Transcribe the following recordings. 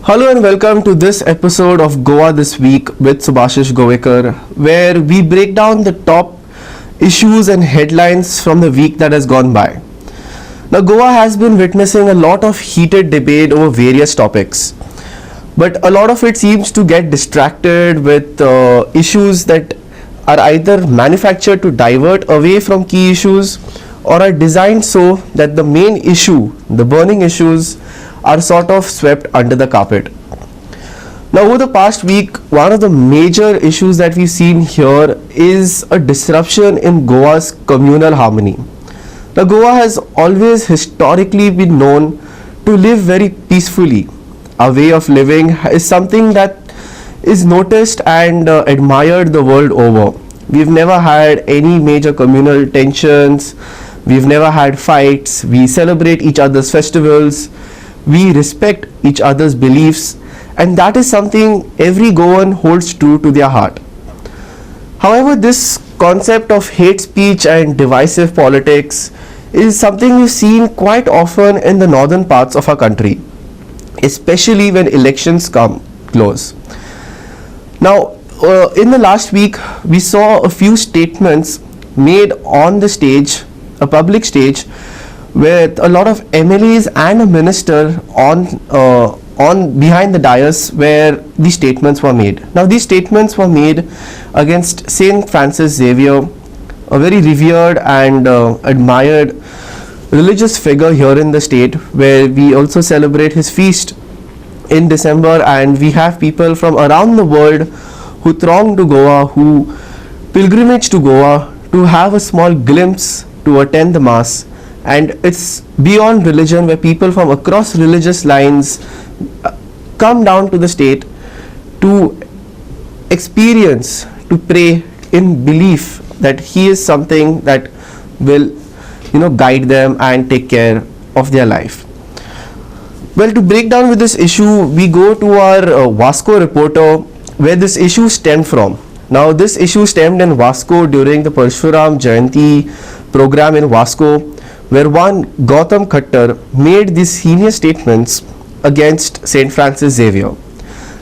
Hello and welcome to this episode of Goa This Week with Subhashish Govekar, where we break down the top issues and headlines from the week that has gone by. Now, Goa has been witnessing a lot of heated debate over various topics, but a lot of it seems to get distracted with issues that are either manufactured to divert away from key issues or are designed so that the main issue, the burning issues, are sort of swept under the carpet. Now, over the past week, one of the major issues that we've seen here is a disruption in Goa's communal harmony. Now, Goa has always historically been known to live very peacefully. Our way of living is something that is noticed and admired the world over. We've never had any major communal tensions, we've never had fights, we celebrate each other's festivals, we respect each other's beliefs, and that is something every Goan holds true to their heart. However, this concept of hate speech and divisive politics is something we've seen quite often in the northern parts of our country, especially when elections come close. Now, in the last week, we saw a few statements made on the stage, a public stage, with a lot of MLAs and a minister on behind the dais where these statements were made. Now, these statements were made against Saint Francis Xavier, a very revered and admired religious figure here in the state, where we also celebrate his feast in December, and we have people from around the world who throng to Goa, who pilgrimage to Goa to have a small glimpse, to attend the mass. And it's beyond religion, where people from across religious lines come down to the state to experience, to pray in belief that he is something that will guide them and take care of their life. Well, to break down with this issue, we go to our Vasco reporter, where this issue stemmed from. Now, this issue stemmed in Vasco during the Parshuram Jayanti program in Vasco, where one Gautam Khattar made these heinous statements against Saint Francis Xavier.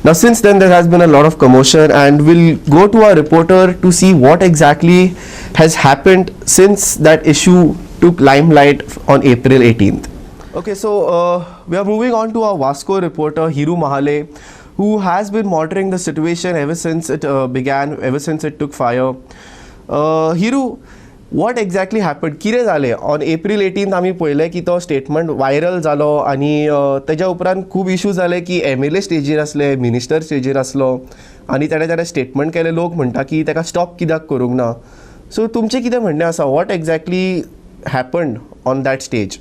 Now, since then, there has been a lot of commotion, and we'll go to our reporter to see what exactly has happened since that issue took limelight on April 18th. Okay, so we are moving on to our Vasco reporter, Hiru Mahale, who has been monitoring the situation ever since it began, ever since it took fire. Hiru, what exactly happened? कितें जालें? On April 18th आमी पळयलें की तो statement viral जालो, आनी तेज्या उपरांत खूब इश्यू जाले की MLA स्टेजीर आसले, मिनिस्टर स्टेजीर आसलो, आनी ताणें स्टेटमेंट केलें. लोक म्हणटा की ताका स्टॉप कित्याक करूंक ना. सो तुमचें कितें म्हणणें आसा? What exactly happened on that stage?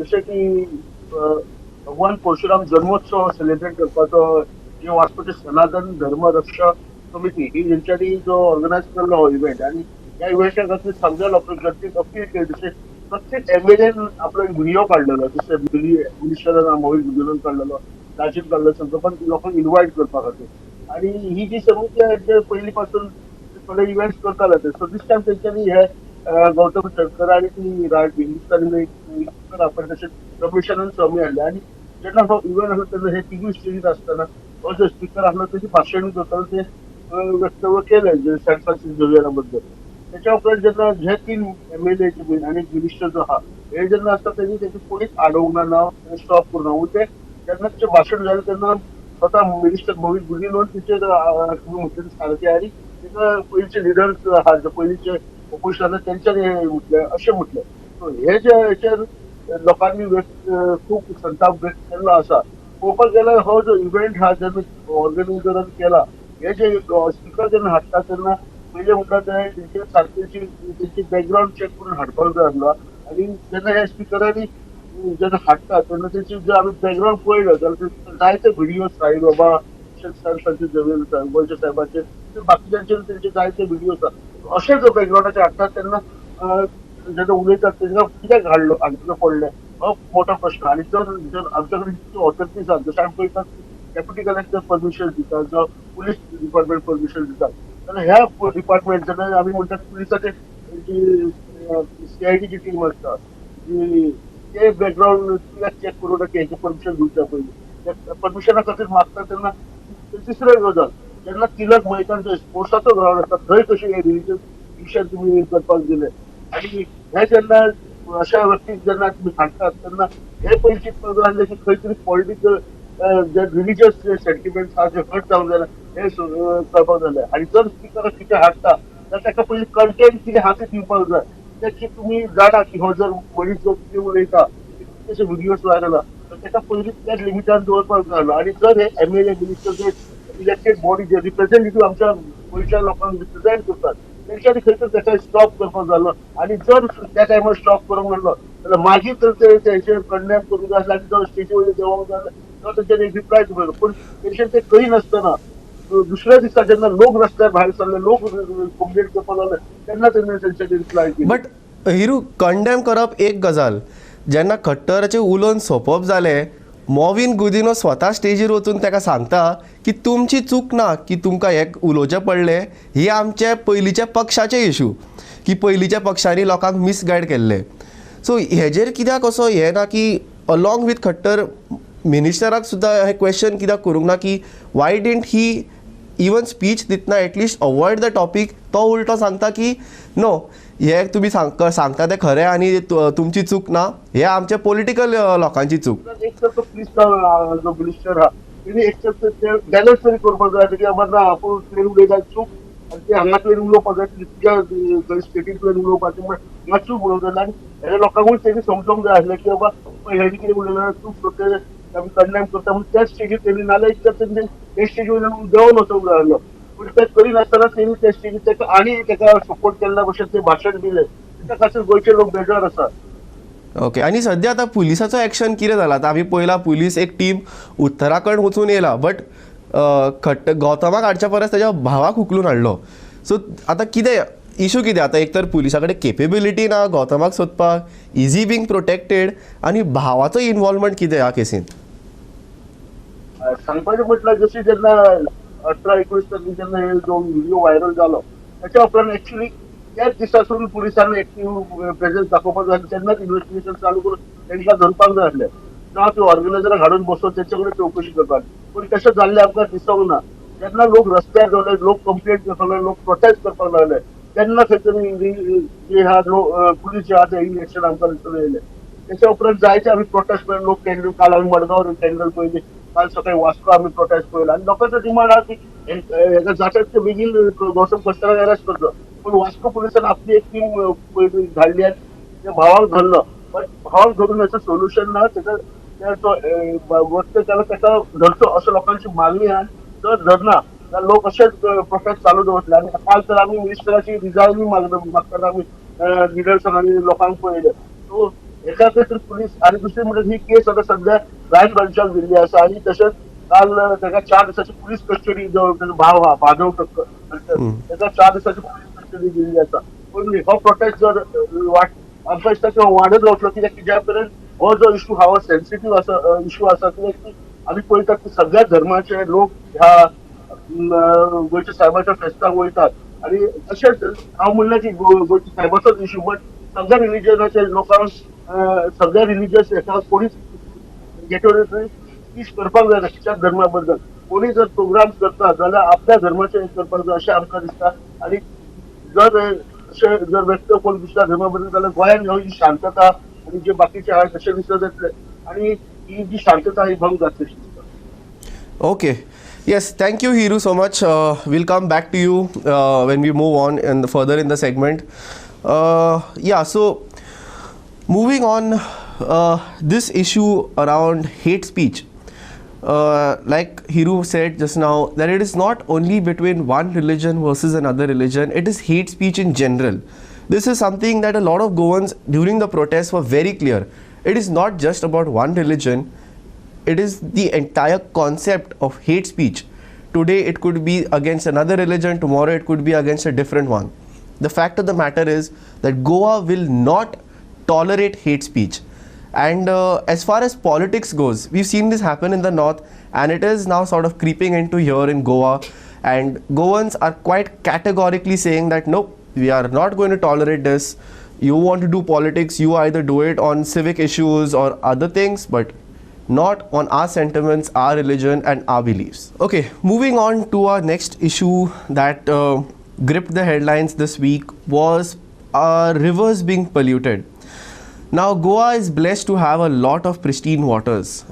जशें की भगवान परशुराम जन्मोत्सव सेलिब्रेट करपाचो जे वास्कोचे सनातन धर्म रक्षक समिती ही हेंच्यांनी जो ऑर्गनायज केल्लो हो इव्हेंट, आनी ह्या इव्हेंटा खातीर समजा लोकांनी अपील केली. जशें प्रत्येक MLAन आपलो एक व्हिडिओ काडलेलो, जशें मिनिस्टरान मोहीत गुजरान काडलेलो, राजीव काडलो, सगळं पण लोकांक इन्वायट करपा खातीर. आनी ही जी समिती आहे ते पयलीं पासून थोडे इव्हेंट्स करताले ते. सो दीस टायम तेंच्यांनी हे गौतम शंकर आनी ती हिंदुस्तानी आपण तशें कमिशनान स्वामी हाडले. आनी जेन्ना हो इव्हेंट आसलो तेन्ना हे तिगूय स्टेजीर आसतना हो जो स्पीकर आसलो तेची भाशण करताना ते वक्तव्य केलें जे सेंट फ्रांसीस झेवियरा बद्दल. त्याच्या उपरांत जेन्ना हे 3 MLA बीन आनी मिनिस्टर जो आहा हे जेन्ना आसता तेणी तेची कोणीच आडोवंक ना, स्टॉप करूं ना. ते जेन्ना तेचें भाशण जालें तेन्ना स्वता मिनिस्टर मोहीत गुदिन तेचेर म्हटलें सारकें, आनी तेका पयलींचे लिडर्स आहा जे पयलींचे ऑपोजिशन तेंच्यांनी म्हटलें अशें म्हटलें. सो हे जे हेचेर लोकांनी खूब संताप व्यक्त केल्लो आसा. पळोवपाक गेल्यार हो जो इव्हेंट हा जेन्ना ऑर्गनायझरान केला, हे जे स्पीकर जेन्ना हाडटा तेन्ना पयलें म्हणटा ते तेंचे सारकेची तेंची बॅकग्रावंड चॅक करून हाडपाक जाय आसलो. आनी जेन्ना हे स्पीकरांनी जेन्ना हाडटा तेन्ना तेंची जर आमी बॅकग्रावंड पळयलो जाल्यार जायते videos Sai Baba Saint Francis Xavier गोंयच्या साहेबाचे बाकीच्यांचे तेंचे जायते व्हिडिओज आसा. अशें जर बॅकग्रावंडाचेर हाडटात तेन्ना जेन्ना उलयतात तेन्ना कित्याक हाडलो पडलें हो मोठो प्रश्न. आनी जर आमच्या कडेन ऑथॉरिटीज आसा, जशें आमी पळयतात डेप्युटी कलेक्टर परमिशन दिता, जो पुलीस डिपार्टमेंट परमिशन दिता, जाल्यार ह्या डिपार्टमेंट जेन्ना आमी म्हणटात पुलिसाचे जी CID ची टीम आसता, जी ते बॅकग्राऊंड चेक करू नका, याचे परमिशन घेऊच्या पहिले परमिशना खातीर मागता तेन्ना तिसरे गजाल जेन्ना तिलक मैदान स्पोर्ट्साचो ग्राउंड आसता थंय कशें हे रिलीजियस विशय तुम्ही करपाक दिले आणि हे जेन्ना अशा व्यक्तीक जेन्ना तुम्ही हाडटात तेन्ना हे पयलीं चिंतपाक जाय आसलें की खंय तरी पॉलिटिकल जे रिलीजियस जे सेंटिमेंट्स आहा जे हर्ट जावंक जाय हे करपाक जाय आनी जर स्पिकराक कितें हाडटा जाल्यार ताका पयलीं कंटेंट कितें आहा तें दिवपाक जाय त्याची तुम्ही जाणा की हो जर मनीस जो कितें उलयता त्याचे व्हिडिओज व्हायरल तर ताका पयलीं त्याच लिमिटान दवरपाक जाय आणि जर हे एमएलए मिनिस्टर जे इलेक्टेड बॉडी जे रिप्रेझेंटेटिव्ह आमच्या गोंयच्या लोकांक रिप्रेझेंट करतात तेंच्यांनी खंय तर ताका स्टॉप करपाक जालो आणि जर त्या टायमार स्टॉप करूंक नासलो जाल्यार मागीर तर तेंचेर कंडेम करूंक जाय आसलें आनी जो स्टेजी वयल्यार देवोंक जाय तो तेंच्यांनी रिप्लाय दिवंक पूण तेंच्यांनी तें करिनासतना दुसऱ्या दिसा जेन्ना लोक रस्त्यार भायर सरले लोक कंप्लेंट करपाक लागले तेन्ना तेंच्यांनी रिप्लाय केली. बट हिरू कंडेम करप एक गजाल, जेन्ना खट्टराचें उलोवन सोंपप जालें मॉविन गुदिनो स्वता स्टेजीर वचून ताका सांगता की तुमची चूक ना की तुमकां हे उलोवचें पडलें, ही आमचे पयलींच्या पक्षाचे इशू की पयलींच्या पक्षांनी लोकांक मिसगायड केल्ले. सो हेजेर कित्याक असो हें ना की अलॉंग वीथ खट्टर मिनिस्टराक सुद्दां हे क्वेश्चन कित्याक करूंक ना की Y didn't he even speech दितना एटलिस्ट अवॉयड द टॉपीक, तो उलटो सांगता की नो हे तुमी सांगता ते खरें आनी तुमची चूक ना, हे आमचे पॉलिटिकल लोकांची चूक. एक तर तो पुलीस जो मिनिस्टर आहा तेणी एक तर ते बॅलन्स तरी करपाक जाय की बाबा ना आपूण प्लेन उलयता चूक आनी ते हांगा प्लेन उलोवपाक जाय तुज्या स्टेटीन प्लेन उलोवपाचें म्हण चूक उलोवंक जाय आनी हे लोकांकूय तेणी समजोवंक जाय आसलें की बाबा हेणी कितें उलयलें चूक करता आमी कंडेम करता म्हण त्याच स्टेजीर तेणी नाल्यार एक तर तेणी ते स्टेजी वयल्यान देंवन वचोंक जाय आसलो पूण ते करिनासतना तेणी त्या स्टेजीर ताका आनी ताका सपोर्ट केल्ल्या भशेन तें भाशण दिलें त्या खातीर गोंयचे लोक बेजार आसा. ओके, आनी सद्या आतां पुलिसाचो एक्शन कितें जाला आतां आमी पळयलां पुलीस एक टीम उत्तराखंड वचून येयला बट गौतमाक हाडच्या परस ताच्या भावाक उखलून हाडलो. सो आतां कितें इशू कितें आतां एक तर पुलिसा कडेन केपेबिलिटी ना गौतमाक सोदपाक, इजी बींग प्रोटेक्टेड आनी भावाचो इनवॉल्वमेंट कितें ह्या केसीन? सांगपाचें म्हटल्यार जशी जेन्ना 18-19 तारखेक जेन्ना हे जो व्हिडिओ व्हायरल जालो त्याच्या उपरांत एक्चुअली त्याच दिसासून पुलिसांनी एक्टिव्ह प्रेझन्स दाखोवपाक जाय तेन्नाच इन्व्हेस्टिगेशन चालू करून तांकां धरपाक जाय आसलें ना की ऑर्गनायझराक हाडून बसोवन तेंचे कडेन चवकशी करपाक. पूण तशें जाल्लें आमकां दिसोंक ना. जेन्ना लोक रस्त्यार जाले लोक कंप्लेंट करपाक लागले लोक प्रोटेस्ट करपाक लागले तेन्ना खंय तरी जे हा पुलीस जे आहा ते इलेक्शन आमकां दिसून येयलें. त्याच्या उपरांत जायते आमी प्रोटेस्ट पळयले लोक कॅन्डल काल आमी मडगांव कॅन्डल पळयली काल सकाळी वास्को आमी प्रोटेस्ट पळयलो आनी लोकांचो डिमांड आहा की हेका जाता तितके बेगीन गौतम खट्टराक अरेस्ट करचो. पूण वास्को पुलिसान आपली एक टीम धाडली आनी त्या भावाक धरलो पण भावाक धरून हेचं सोल्युशन ना वक्त त्याला ताका धरचो असं लोकांची मागणी आहे. जर धरना जाल्यार लोक अशेच प्रोटेस्ट चालू दवरतले आनी काल तर आमी मिनिस्टराची रिजायन मागतना आमी निदर्शनांनी लोकांक पळयले. सो एका खातीर पुलीस आनी दुसरी म्हणजे ही केस आता सध्या क्रायम ब्रांचाक दिल्ली आसा आनी तशेंच काल ताका 4 दिसाची पुलीस कस्टडी जो भाव हा माधव ठक्कर ताका 4 दिसाची पुलीस कस्टडी दिल्ली आसा. पूण हो प्रोटेस्ट जर आमकां दिसता की वाडत वतलो कित्याक ज्या पर्यंत हो जो इशू हा सेन्सिटीव्ह आसा इशू आसा कित्याक की आमी पळयतात की सगळ्या धर्माचे लोक ह्या गोंयच्या सायबाच्या फेस्ताक वयतात आनी अशेंच हांव म्हणलें की गोंयच्या सायबाचोच इशू बट सगळ्या रिलीजनाचे लोकांक सगळ्या रिलीजियस हेका कोणीच पीस करपाक जाय खंयच्याच धर्मा बद्दल. कोणी जर प्रोग्राम करता जाल्यार आपल्या धर्माचे करपाक जाय अशें आमकां दिसता. आनी जर अशें जर व्यक्त कोण दुसऱ्या धर्मा बद्दल जाल्यार गोंयांत ह्यो जी शांतता आनी जे बाकीचे आहा तशें दिसत येतले आनी ही जी शांतता ही भंग जातली अशी दिसता. Okay. Yes, thank you, Hiru, so much. We'll come back to you when we move on and further in the segment. Yeah, so moving on, this issue around hate speech. Like Hiru said just now, that it is not only between one religion versus another religion, it is hate speech in general. This is something that a lot of Goans during the protests were very clear. It is not just about one religion. It is the entire concept of hate speech. Today it could be against another religion, tomorrow it could be against a different one. The fact of the matter is that Goa will not tolerate hate speech. And as far as politics goes, we've seen this happen in the north and it is now sort of creeping into here in Goa, and Goans are quite categorically saying that nope, we are not going to tolerate this. You want to do politics, you either do it on civic issues or other things, but not on our sentiments, our religion, and our beliefs. Okay, moving on to our next issue that gripped the headlines this week was rivers being polluted. Now, Goa is blessed to have a lot of pristine waters.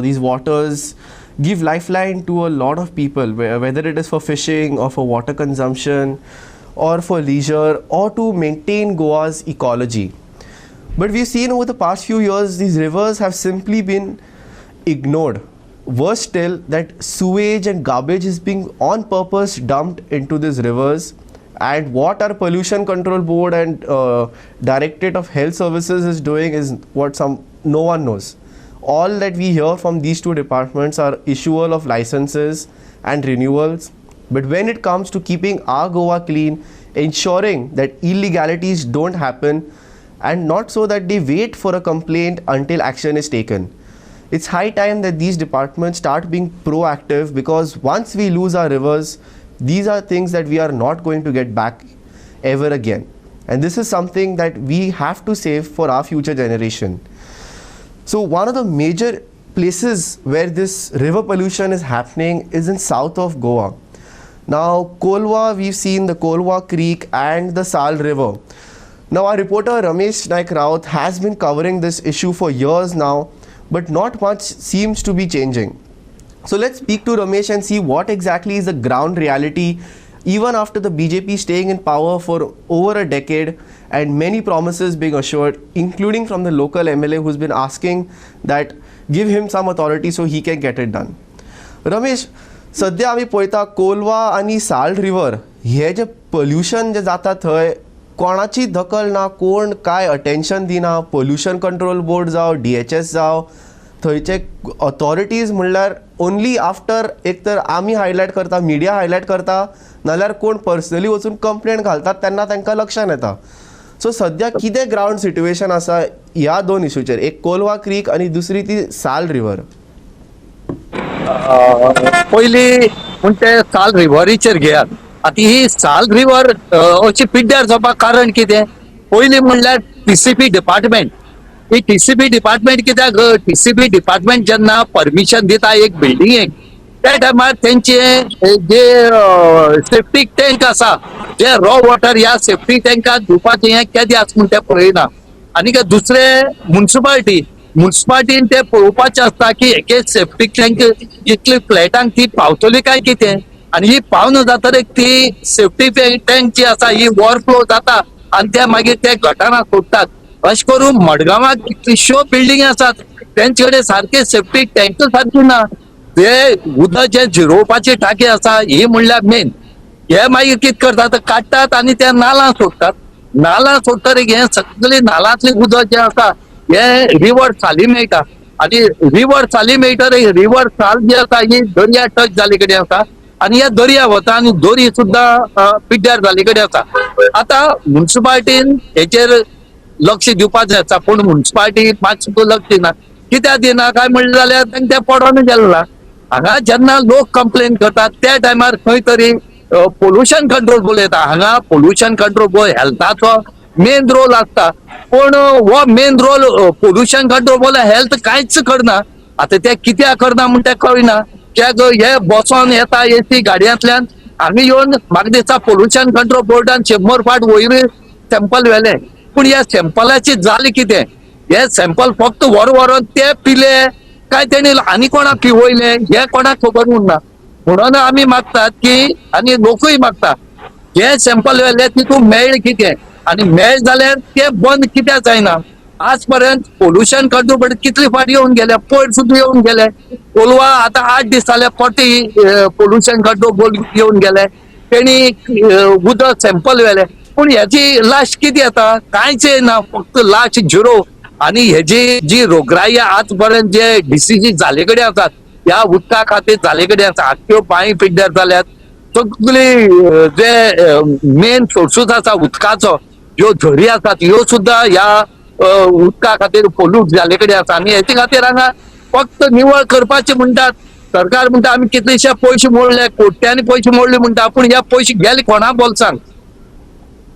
These waters give lifeline to a lot of people, whether it is for fishing or for water consumption or for leisure or to maintain Goa's ecology. But we've seen over the past few years, these rivers have simply been ignored. Worse still, that sewage and garbage is being on purpose dumped into these rivers. And what our pollution control board and directorate of health services is doing is what no one knows. All that we hear from these two departments are issual of licenses and renewals, but when it comes to keeping our Goa clean, ensuring that illegalities don't happen, and not so that they wait for a complaint until action is taken. It's high time that these departments start being proactive, because once we lose our rivers, these are things that we are not going to get back ever again. And this is something that we have to save for our future generation. So one of the major places where this river pollution is happening is in south of Goa. Now, Kolwa, we've seen the Kolwa Creek and the Sal River. Now, our reporter Ramesh Naik Raut has been covering this issue for years now, but not much seems to be changing. So let's speak to Ramesh and see what exactly is the ground reality, even after the BJP staying in power for over a decade and many promises being assured, including from the local MLA who's been asking that give him some authority so he can get it done. Ramesh, सध्या आम्ही पळयता कोलवा आणि साल river हे जे pollution जे जाता थंय कोणाची दखल ना, कोण काय अटेन्शन दिना. पोल्युशन कंट्रोल बोर्ड जावं, DHS जावं, थंयचे ऑथॉरिटीज म्हणल्यार ओन्ली आफ्टर एक तर आमी हायलायट करता, मिडिया हायलायट करता, नाल्यार कोण पर्सनली वचून कंप्लेंट घालतात तेन्ना तांकां लक्षांत येता. सो सध्या कितें ग्रावंड सिट्युएशन आसा ह्या दोन इश्यूचेर, एक कोलवा क्रीक आनी दुसरी ती साल रिवर? पयली पूण ते साल रिव्हरीचेर घेयात. आतां ही साल रिव्हर अशी पिड्ड्यार जावपाक कारण कितें? पयली म्हणल्यार TCP डिपार्टमेंट. ही TCP डिपार्टमेंट कित्याक? TCP डिपार्टमेंट जेन्ना परमिशन दिता एक बिल्डिंगेक, त्या टायमार तेंचे जे सेफ्टीक टँक आसा, जे रॉ वॉटर ह्या सेफ्टी टँकाक दिवपाचें हें केदें आसा म्हूण ते पळयना. आनी म्युनिसिपालिटीन ते पळोवपाचें आसता की एक सेफ्टीक टँक इतली फ्लॅटांक ती पावतली काय कितें, आनी ही पावना जाल्यार ती सेफ्टी टँक जी आसा ही ओवरफ्लो जाता आनी ते मागीर ते गटारां सोडटात. अशें करून मडगांवाक कितल्योश्यो बिल्डिंगी आसात, तेंचे कडेन सारके सेफ्टी टँक सारकी ना. ते उदक जे जिरोवपाची टाकी आसा ही म्हणल्यार मेन, हे मागीर कितें करतात, काडटात आनी ते नाला सोडटात. नाला सोडटरी हे सगळे नालांतले उदक जे आसा हे रिवर साली मेळटा. आनी रिवर साली मेळटरी रिवर साल जी आसा ही दर्या टच जाले कडेन आसा आनी हे दर्या वता आनी दोरी सुद्दां पिड्ड्यार जाले कडेन आसा. आतां म्युनिसिपालिटीन हेचेर लक्ष दिवपाक जाय आसा, पूण म्युनिसिपालिटी मातसो लक्ष दिना. कित्याक दिना काय म्हणलें जाल्यार तांकां ते पडोन गेल्ला. हांगा जेन्ना लोक कंप्लेन करतात त्या टायमार खंय तरी पोल्युशन कंट्रोल बोर्ड येता. हांगा पोल्युशन कंट्रोल बोर्ड हेल्थाचो मेन रोल आसता, पूण हो main role pollution control board health कांयच करना. आतां ते कित्याक करना म्हण ते कळना. कित्याक हे बसोन येता AC गाडयांतल्यान. हांगा येवन म्हाका दिसता पोल्युशन कंट्रोल बोर्डान 100 फावट वयर सॅम्पल व्हेले, पूण ह्या सॅम्पलाची जाली कितें? हे सॅम्पल फक्त व्हरून ते पिले काय तेणी आनी कोणाक पिवयले हे कोणाक खबर उरना. म्हणून आमी मागतात की, आनी लोकूय मागता, हे सॅम्पल व्हेले तितून मेळ कितें आनी मेळ जाल्यार ते बंद कित्याक जायना? आज पर्यंत पोल्युशन कंट्रोल बोर्ड कितले फावट येवन गेले, पयर सुद्दां येवन गेले. कोलवा आतां 8 दीस जाले फावटी पोल्युशन कंट्रोल बोर्ड येवन गेले, तेणी उदक सॅम्पल व्हेले, पूण हेची लास्ट कितें येता? कांयच येना, फक्त लास्ट झिरो. आनी हेजी जी रोगराई आज पर्यंत जे डिसीजीस जाले कडेन आसात ह्या उदका खातीर जाले कडेन आसा. आख्ख्यो बांय पिड्ड्यार जाल्यात. सगळी जे मेन सोर्सूस आसा उदकाचो, ज्यो झरी आसात ह्यो सुद्दां ह्या उदका खातीर पोल्यूट जाले कडेन आसा. आनी हेचे खातीर हांगा फक्त निवळ करपाचें म्हणटात. सरकार म्हणटा आमी कितलेशे पयशे मोडले, कोट्यांनी पयशे मोडले म्हणटा, पूण हे पयशे गेले कोणा बोल्सांक?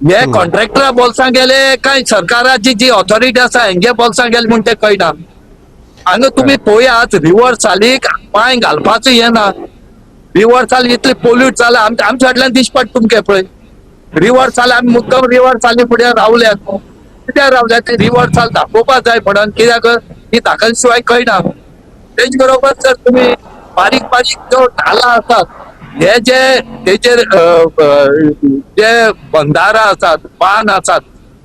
हे कॉन्ट्रॅक्टरा बोल्सां गेले काय सरकाराची जी ऑथॉरिटी आसा हेंगे बोल्सां गेले म्हण ते कळना. हांगा तुम्ही पळयात रिवर चालीक पांय घालपाचो हे ना. रिवर चाल इतली पोल्यूट जाला आमच्या फाटल्यान दिश्टी तुमके पळय. रिवर चाल आमी मुद्दम रिवर चाली फुडें रावल्यात. कित्याक रावल्यात ते रिवर चाल दाखोवपाक जाय म्हणून कित्याक ती दाखयले शिवाय कळना. तेच बरोबर जर तुम्ही बारीक बारीक जो नाला आसात हे जे तेचेर जे बंधारा आसात बांद आसात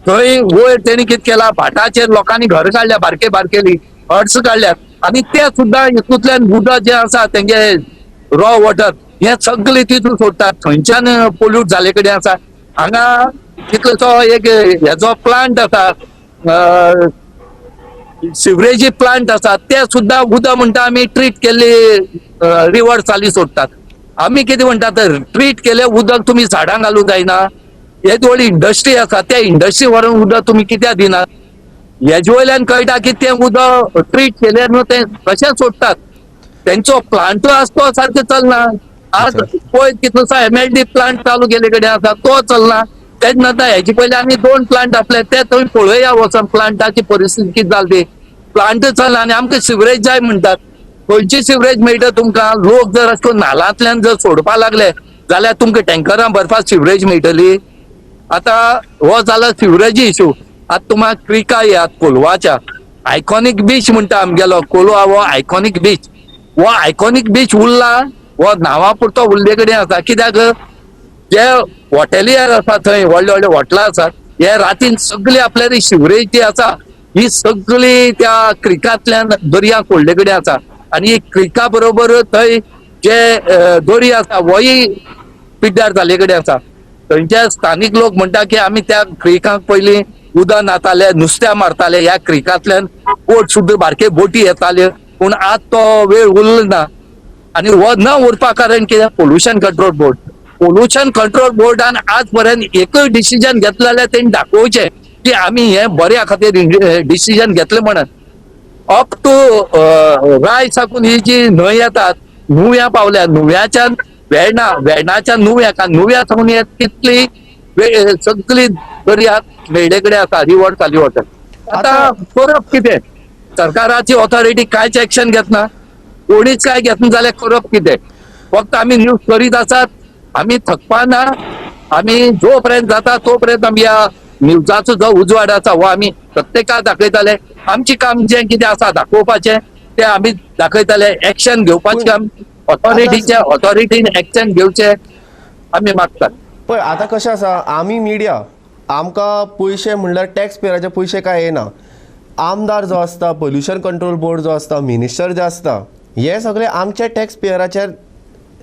थंय वयर तेणी कितें केला भाटाचेर लोकांनी घर काडल्या बारके बारकेली हट्स काडल्यात आनी ते सुद्दां हितूंतल्यान उदक जे आसा तेंगे रॉ वॉटर हे सगळे तितून सोडटात. थंयच्यान पोल्यूट जाले कडेन आसा. हांगा कितलोसो एक हेजो प्लांट आसा सिवरेजी प्लांट आसा ते सुद्दां उदक म्हणटा आमी ट्रीट केल्ली रिवर चाली सोडटात. आमी कितें म्हणटात ट्रीट केले उदक तुमी झाडांक घालूंक जायना. हे व्हडली इंडस्ट्री आसा त्या इंडस्ट्री व्हरून उदक तुमी कित्याक दिनात. हेजे वयल्यान कळटा की ते उदक ट्रीट केले न्हू ते कशें सोडटात. तेंचो प्लांटूय आसा तो सारको चलना. आज पळय कितलोसो MLD प्लांट चालू केले कडेन आसा तो चलना. तेच नंतर हेजे पयलीं आनी 2 प्लांट आसले ते थंय पळोवया वचोन प्लांटाची परिस्थिती कितें जाली ती. प्लांट चलना आनी आमकां सिवरेज जाय म्हणटात. खंयची सिवरेज मेळटा तुमकां. लोक जर अशें करून नालांतल्यान जर सोडपाक लागले जाल्यार तुमकां टँकरां भरपाक सिवरेज मेळटली. आतां हो जाला सिवरेजी इश्यू. आतां तुम्हाला क्रिका यात कोलवाच्या आयकॉनिक बीच म्हणटा आमगेलो कोलवा हो आयकॉनिक बीच. हो आयकॉनिक बीच उरला हो नांवा पुरतो उरले कडेन आसा. कित्याक जे हॉटेली आसा थंय व्हडले व्हडले हॉटेलां आसात हे रातीन सगळी आपल्याली सिवरेज जी आसा ही सगळी त्या क्रिकांतल्यान दर्याक ओडले कडेन आसा. आनी क्रिका बरोबर थंय जे दर्या आसा होय पिड्ड्यार जाले कडेन आसा. थंयचे स्थानीक लोक म्हणटा की आमी त्या क्रिकांक पयलीं उदक नाताले नुस्त्या मारताले ह्या क्रिकांतल्यान बोट सुद्दां बारके बोटी येताल्यो पूण आज तो वेळ उरलो ना. आनी हो न उरपा कारण कितें pollution control board. Pollution control बोर्डान आज पर्यंत एकूय डिसिजन घेतलें जाल्यार तेणी दाखोवचें की आमी हे बऱ्या खातीर डिसिजन घेतलें म्हणून. अप टू राय साकून ही जी न्हंय येतात नुव्या पावल्या नुव्याच्यान वेर्णाच्या नुव्या साकून तितली सगळी दर्याक मेळ्ळे कडेन आसा रिवर चाली वता. आतां करप कितें. सरकाराची ऑथॉरिटी कांयच एक्शन घेतना. कोणीच काय घेतना जाल्यार करप कितें. फक्त आमी न्यूज करीत आसात. आमी थकपाना. आमी जो पर्यंत जाता तो पर्यंत आमी ह्या न्यूजाचो जो उजवाड आसा हो आमी प्रत्येकाक दाखयताले. आमचें काम जें कितें आसा दाखोवपाचें तें आमी दाखयताले. एक्शन घेवपाचें काम ऑथॉरिटीन एक्शन घेवचें आमी मागतात. पळय आतां कशें आसा आमी मिडिया आमकां पयशे म्हणल्यार टॅक्स पेयराचे पयशे कांय येना. आमदार जो आसता पोल्युशन कंट्रोल बोर्ड जो आसता मिनिस्टर जे आसता हे सगळे आमच्या टॅक्स पेयराचेर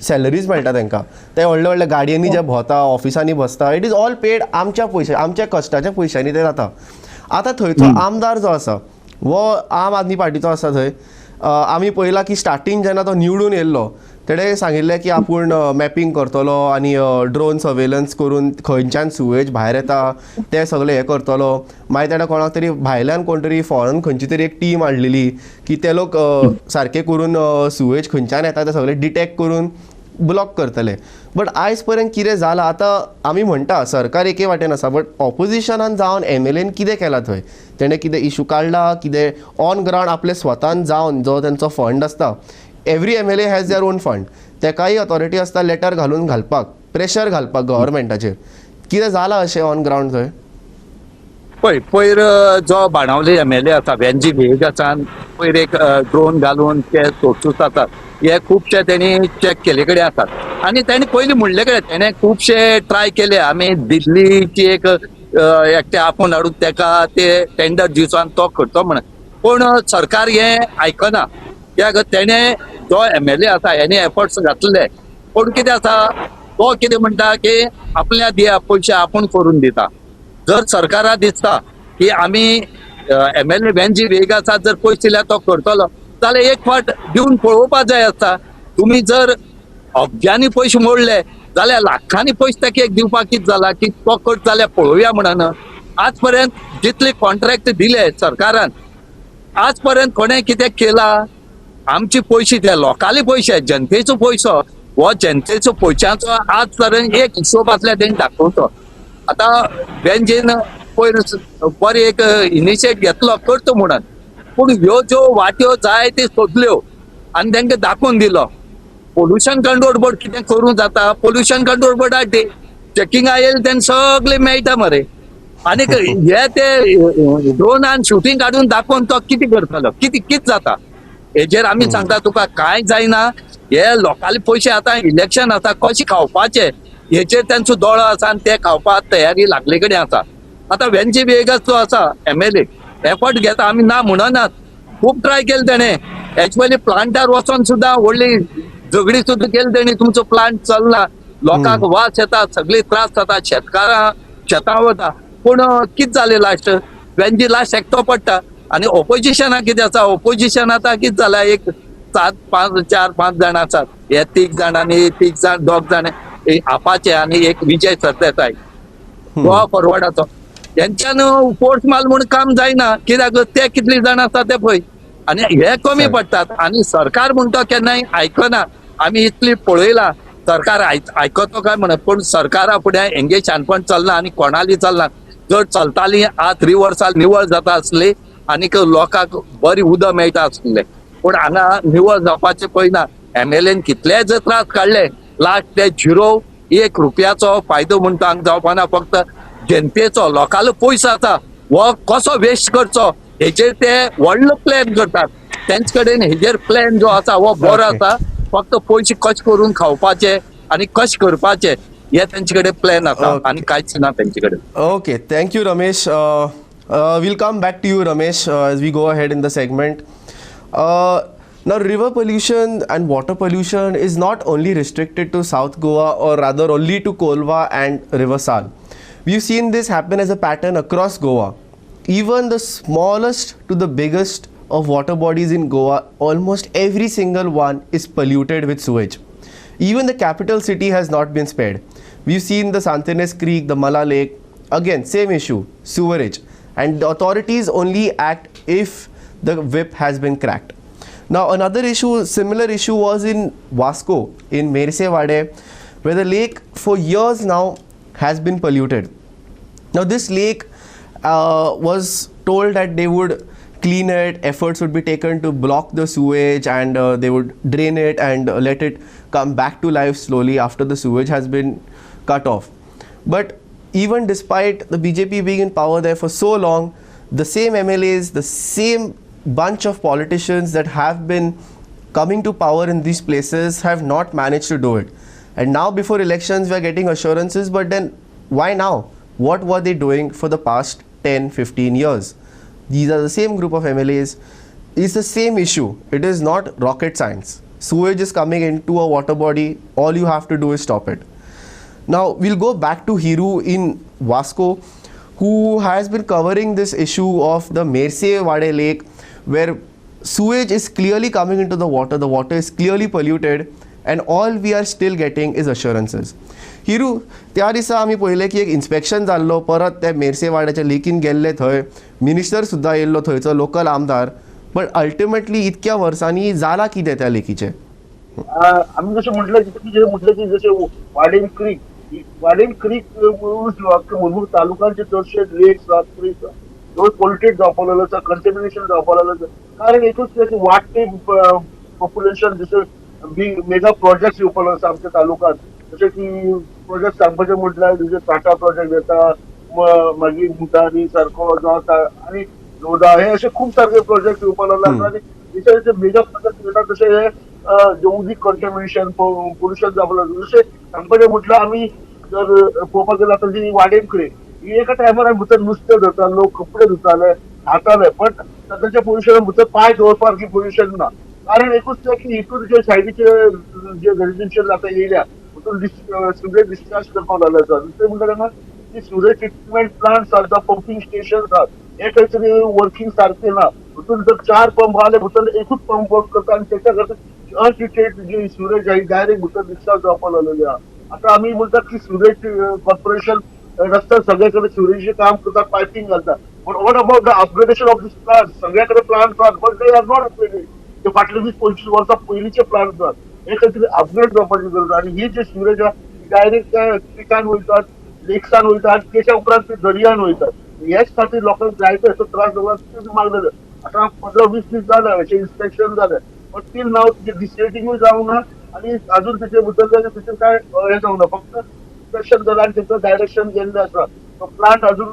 सॅलरीज मेळटा तांकां. ते व्हडले व्हडले गाडयांनी जे भोंवता ऑफिसांनी बसता इट इज ऑल पेड आमच्या पयशे आमच्या कश्टाच्या पयशांनी ते जाता. आतां थंयचो आमदार जो आसा वो आम आदमी पार्टीचो आसा थंय. आमी पळयलां की स्टार्टींग जेन्ना तो निवडून येयल्लो तेणे सांगिल्लें की आपूण मॅपींग करतलो आनी ड्रोन सर्वेलन्स करून खंयच्यान सुवेज भायर येता ते सगळे हे करतलो. मागीर तेणें कोणाक तरी भायल्यान कोण तरी फॉरेन खंयची तरी एक टीम हाडलेली की ते लोक सारके करून सुवेज खंयच्यान येता ते सगळे डिटेक्ट करून ब्लॉक करतले. बट आयज पर्यंत कितें जालां आतां आमी म्हणटा सरकार एके वाटेन आसा बट ऑपोजिशनान जावन MLAन कितें केलां थंय. तेणें कितें इशू काडला कितें ऑन ग्रावंड आपले स्वतान जावन जो तेंचो फंड आसता every MLA has their own fund तेकाय ऑथॉरिटी आसता लेटर घालपाक प्रेशर घालपाक गव्हर्मेंटाचेर. कितें जालां अशें ऑन ग्रावंड थंय. पयर जो बाणावले MLA आसा वेंजी वेगासान पयर एक ड्रोन घालून ते सोर्सूस जातात हे खुबशे तेणी चॅक केले कडेन आसात. आनी तेणी पयलीं म्हणले कडेन तेणें खुबशे ट्राय केले. आमी दिल्लीची एक एकटे आपूण हाडून तेका ते टेंडर दिवचो आनी तो करचो म्हणून. पूण सरकार हें आयकना. कित्याक तेणें जो MLA आसा हेणी एफर्ट्स घातले पूण कितें आसा तो कितें म्हणटा की आपल्या दिया पयशे आपूण करून दिता. जर सरकाराक दिसता की आमी MLA वेंजी वेग आसा जर पयशे दिल्यार तो करतलो जाल्यार एक फावट दिवन पळोवपाक जाय आसता. तुमी जर अब्जांनी पयशे मोडले जाल्यार लाखांनी पयशे ताका एक दिवपाक कितें जाला की तो करता जाल्यार पळोवया म्हणून. आज पर्यंत जितले कॉन्ट्रॅक्ट दिले सरकारान आज पर्यंत कोणें कितें केलां. आमचे पयशे ते लोकांले पयशे जनतेचो पयसो हो जनतेचो पयशांचो आज पर्यंत एक हिशोब आसल्यार तेणी दाखोवचो. आता बेंजीन पयर बरें एक इनिशिएट घेतलो करतो म्हणून, पूण ह्यो ज्यो वाट्यो जाय त्यो सोदल्यो आनी तांकां दाखोवन दिलो. पोल्युशन कंट्रोल बोर्ड कितें करूं जाता, पोल्युशन कंट्रोल बोर्डाक चेकिंगा येयले तेन्ना सगळे मेळटा मरे. आनीक हे ते ड्रोनान शूटिंग काडून दाखोवन तो कितें करतलो, कितें जाता हेजेर आमी सांगता तुका कांय जायना. हे लोकांले पयशे आतां इलेक्शन आसा कशें खावपाचे हेचेर तांचो दोळो आसा आनी ते खावपाक तयारी लागले कडेन आसा. आतां वेंची वेगस जो आसा MLA एफर्ट घेता आमी ना म्हणनात, खूब ट्राय केले तेणे. एक्चुअली प्लांटार वचोन सुद्दां व्हडली झगडी सुद्दां केली तेणी, तुमचो प्लांट चलना, लोकांक वास येता, सगळे त्रास जाता, शेतकारां शेतां वता. पूण कितें जालें लास्ट, वेंची लास्ट एकटो पडटा. आनी ऑपोजिशनाक कितें आसा, ऑपोजिशन आतां कितें जाला, एक 4-5 जाण आसात. हे 3 जाण आनी 3 जाण 2 जाण आपाचे आनी एक विजय सरदेसाय गोवा फॉरवर्डाचो. तेंच्यान फोर्स माल म्हूण काम जायना, कित्याक ते कितले जाण आसा ते पळय, आनी हे कमी पडटात. आनी सरकार म्हणटा केन्नाय आयकना. आमी इतली पळयला सरकार आयकतो काय म्हणत, पूण सरकारा फुडें हेंगे शाणपण चलना आनी कोणाली चलना. जर चलताली आज रिवर्साल निवळ जाता आसली आनीक लोकांक बरी उदक मेळटा आसलें, पूण हांगा निवळ जावपाचें पळयना. MLAन कितलेय जर त्रास काडले, लास्ट ते 0.1 रुपयाचो फायदो म्हणटा हांगा जावपाना. फक्त जनतेचो लोकांलो पयसो आसा हो कसो वेस्ट करचो हेचेर ते व्हडलो प्लॅन करतात. तेंचे कडेन हेजेर प्लॅन जो आसा हो बरो आसा. फक्त पयशे कशे करून खावपाचे आनी कशे करपाचे हे तेंचे कडेन प्लॅन आसा आनी कांयच ना तेंचे कडेन. Okay, thank you, Ramesh. We'll come back to you, Ramesh, as we go ahead in the segment. Now, river pollution and water pollution is not only restricted to South Goa, or rather only to Kolva and River Sal. We've seen this happen as a pattern across Goa. Even the smallest to the biggest of water bodies in Goa, almost every single one is polluted with sewage. Even the capital city has not been spared. We've seen the Santines Creek, the Mala Lake, again same issue, sewerage, and the authorities only act if the whip has been cracked. Now another issue, similar issue was in Vasco in Mersewade, where the lake for years now has been polluted. Now this lake was told that they would clean it, efforts would be taken to block the sewage, and they would drain it and let it come back to life slowly after the sewage has been cut off. But even despite the BJP being in power there for so long, the same MLAs, the same bunch of politicians that have been coming to power in these places have not managed to do it. And now before elections we are getting assurances, but then why now? What were they doing for the past 10-15 years? These are the same group of MLAs. It's the same issue. It is not rocket science. Sewage is coming into a water body. All you have to do is stop it. Now we'll go back to Hiru in Vasco, who has been covering this issue of the Mersewade Lake, where sewage is clearly coming into the water is clearly polluted, and all we are still getting is assurances. Hiru, त्या दिसा आमी पळयलें की एक inspection जाल्लो, परत ते मेर्सेवाड्याच्या लेकीन गेल्ले, थंय मिनिस्टर सुद्दां येयल्लो, थंयचो लोकल आमदार. बट अल्टिमेटली इतक्या वर्सांनी जाला कितें त्या लेकीचें? आम्ही जसं म्हटलं की जसे वाडेन क्रीक मुरमुर तालुक्यांचे चडशे लेक्स रोज पोल्युटेड जावपाक लागलो आसा, कंटेमिनेशन जावपाक लागलो आसा. कारण एकूच वाडटे पॉप्युलेशन जशे मेगा प्रोजेक्ट येवपाक आसा आमच्या तालुक्यांत. जशें की प्रोजेक्ट सांगपाचें म्हटल्यार जशे टाटा प्रोजेक्ट येता, मागीर मुठानी सारको जो आसा आनी लोधा, हे अशे खूब सारके प्रोजेक्ट येवपाक लागला. आनी जशे मेगा प्रोजेक्ट येता तशे हे जे उदीक कंटेमिनेशन पोल्युशन जावपाक लागलें. जशें सांगपाचें म्हटल्यार आमी जर पळोवपाक गेल्यार आतां जी वाडेन क्रीक ही एका टायमार भितर नुस्तें धरताले, लोक कपडे धुताले, खाताले, बट सद्याच्या पोल्युशन भितर पांय दवरपाक पोल्युशन ना. कारण एकूच की हितून जे सायडीचे जे रेजिडेन्शियल जाता येयल्या हितून सिवरेज डिस्चार्ज करपाक लागले आसा. दुसरें म्हणटा तेन्ना की सिवरेज ट्रिटमेंट प्लांट्स आसा, पंपिंग स्टेशन्स आसात, हे खंय तरी वर्किंग सारखे ना. हितून जर 4 पंप आले भितर एकूच पंप वर्क करता आनी तेच्या खातीर अनट्रिटेड जी सिवरेज आहे डायरेक्ट भितर डिस्चार्ज जावपाक लागलेली आहा. आतां आमी म्हणटात की सिवरेज कॉर्पोरेशन रस्त्यार सगळे कडेन सिवरेजीचें काम करतात, पायपिंग घालतात. But what about the upgradation of this plant? सगळे कडेन प्लांट आसात, but they are not upgraded. ते फाटले 20-25 वर्सां पयलींचे प्लांट आसात. हे खंय तरी अपग्रेड जावपाची गरज. आनी ही जी सिवरेज आहा डायरेक्ट त्या पिकान वयतात, लेकसान वयता आनी तेच्या उपरांत ते दर्यान वयतात. हेच खातीर लोकांक जायतो हेचो त्रास जाता तेच मागलेले. आतां 15-20 दीस जाले हेचें इन्स्पेक्शन जालें, बट टील नाव तेचें डिसेडिंगूय जावंक ना आनी अजून तेचे बद्दल तेचें काय हें जावंक ना. फक्त इन्स्पेक्शन जालां आनी तेचो डायरेक्शन गेल्लें आसा. तो प्लांट अजून